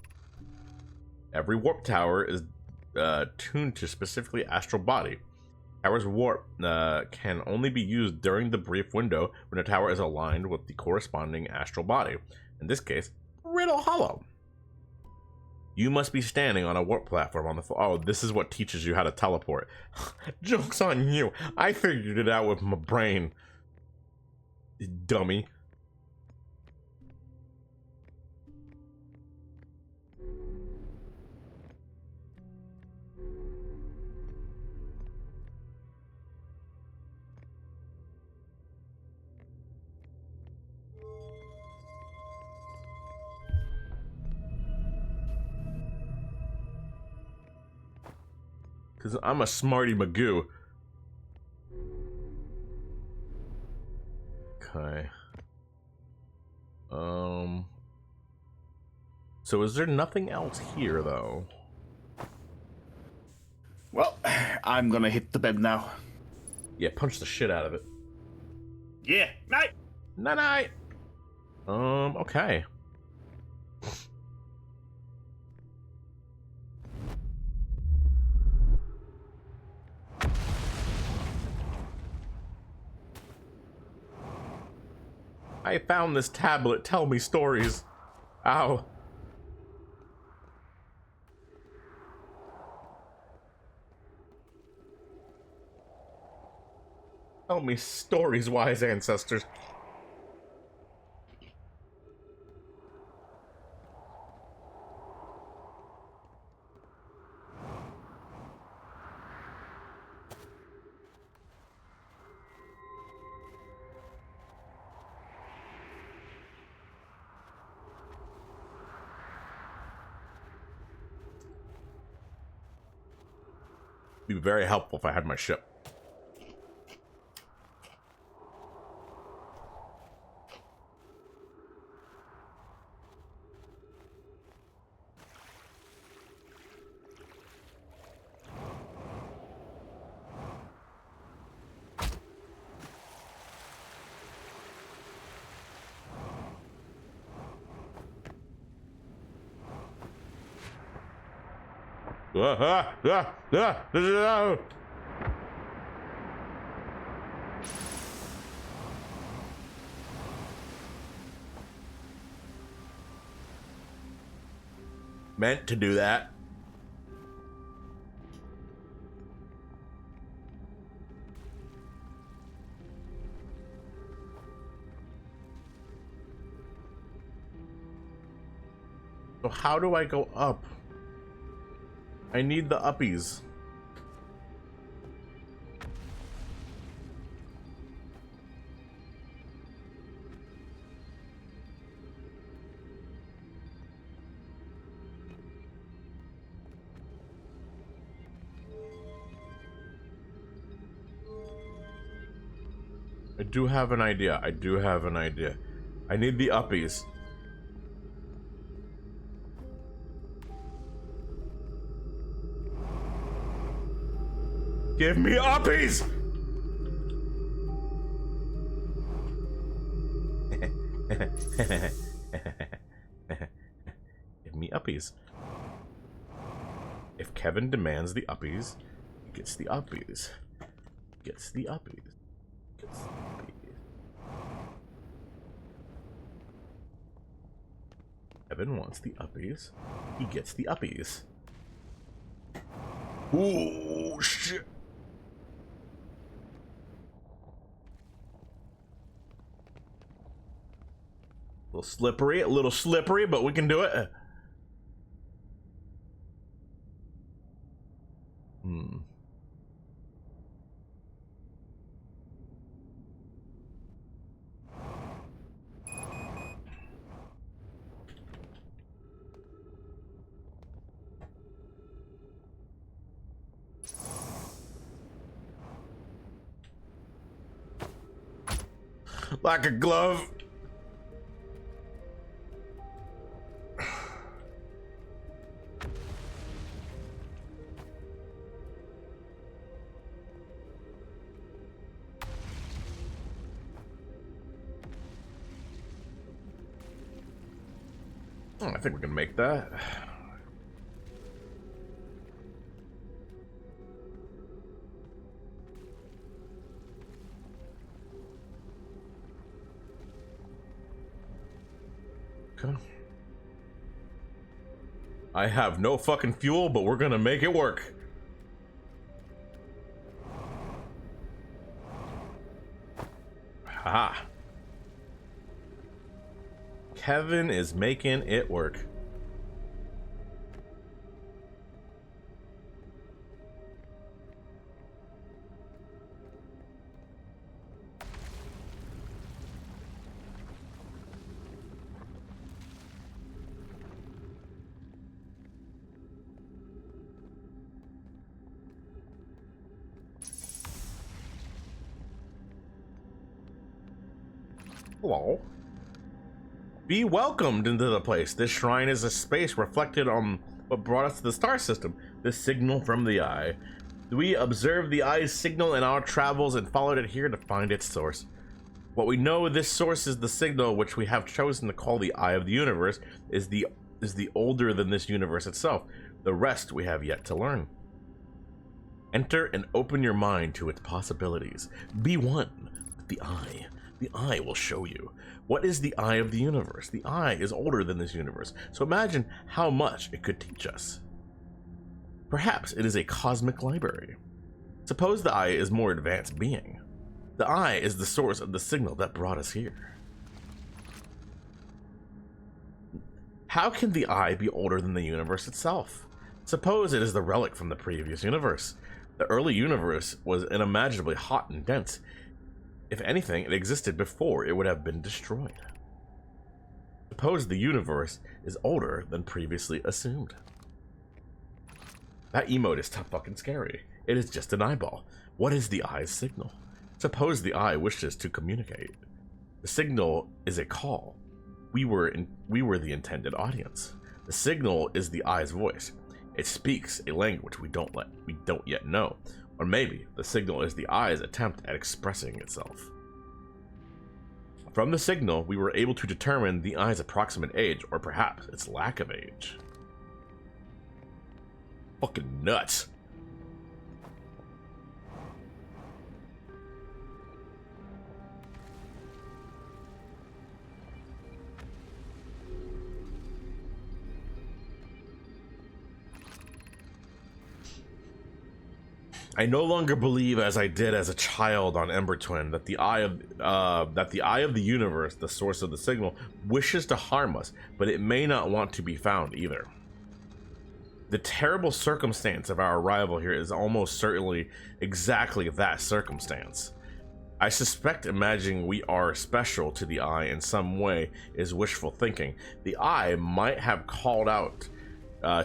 Every warp tower is tuned to specifically astral body. Tower's warp can only be used during the brief window when a tower is aligned with the corresponding astral body. In this case, Brittle Hollow. You must be standing on a warp platform on the floor. Oh, this is what teaches you how to teleport. Joke's on you. I figured it out with my brain. Dummy. Because I'm a smarty Magoo. Okay. So is there nothing else here, though? Well, I'm gonna hit the bed now. Yeah, punch the shit out of it. Yeah, night! Night-night! Okay. I found this tablet. Tell me stories. Ow. Tell me stories, wise ancestors. Be very helpful if I had my ship. meant to do that. So how do I go up? I need the uppies. I do have an idea. I do have an idea. I need the uppies. Give me uppies! Give me uppies. If Kevin demands the uppies, he gets the uppies. Gets the uppies. Gets the uppies. Kevin wants the uppies. He gets the uppies. Ooh, shit. A little slippery, but we can do it. Like a glove. Oh, I think we can make that. Okay. I have no fucking fuel, but we're gonna make it work. Haha. Kevin is making it work. Hello. Be welcomed into the place. This shrine is a space reflected on what brought us to the star system, the signal from the eye. We observed the eye's signal in our travels and followed it here to find its source. What we know this source is the signal, which we have chosen to call the eye of the universe, is the older than this universe itself. The rest we have yet to learn. Enter and open your mind to its possibilities. Be one with the eye. The eye will show you. What is the eye of the universe? The eye is older than this universe, so imagine how much it could teach us. Perhaps it is a cosmic library. Suppose the eye is more advanced being. The eye is the source of the signal that brought us here. How can the eye be older than the universe itself? Suppose it is the relic from the previous universe. The early universe was unimaginably hot and dense. If anything, it existed before it would have been destroyed. Suppose the universe is older than previously assumed. That emote is tough fucking scary. It is just an eyeball. What is the eye's signal? Suppose the eye wishes to communicate. The signal is a call. We were the intended audience. The signal is the eye's voice. It speaks a language we don't yet know. Or maybe the signal is the eye's attempt at expressing itself. From the signal, we were able to determine the eye's approximate age, or perhaps its lack of age. Fucking nuts. I no longer believe, as I did as a child on Ember Twin, that the eye of the universe, the source of the signal, wishes to harm us, but it may not want to be found either. The terrible circumstance of our arrival here is almost certainly exactly that circumstance. I suspect imagining we are special to the eye in some way is wishful thinking. The eye might have called out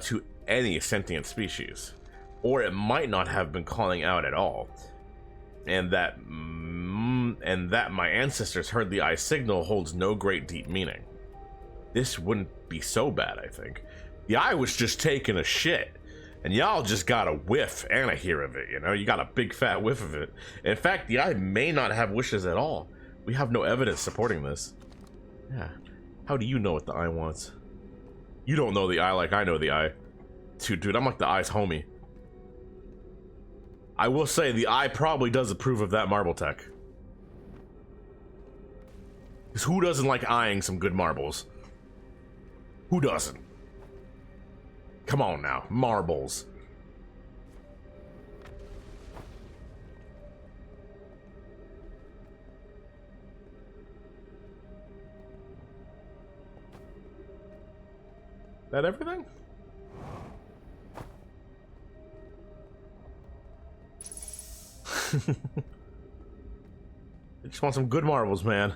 to any sentient species, or it might not have been calling out at all, and that my ancestors heard the eye's signal holds no great deep meaning. This wouldn't be so bad, I think. The eye was just taking a shit, and y'all just got a whiff and a hear of it, you know? You got a big fat whiff of it. In fact, the eye may not have wishes at all. We have no evidence supporting this. Yeah. How do you know what the eye wants? You don't know the eye like I know the eye. Dude, I'm like the eye's homie. I will say the eye probably does approve of that marble tech. Because who doesn't like eyeing some good marbles? Who doesn't? Come on now, marbles. That everything? I just want some good marbles, man.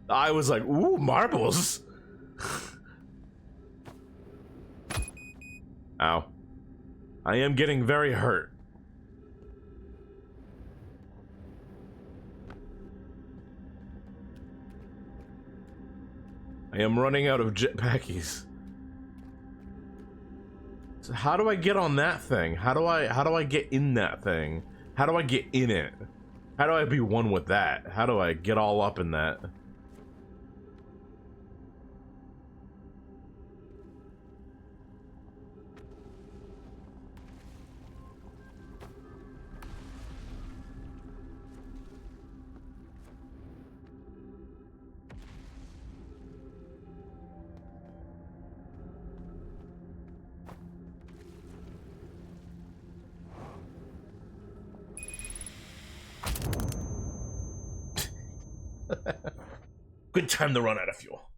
I was like, ooh, marbles. Ow. I am getting very hurt. I am running out of jetpackies. So how do I get on that thing? How do I get in that thing? How do I get in it? How do I be one with that? How do I get all up in that? Good time to run out of fuel.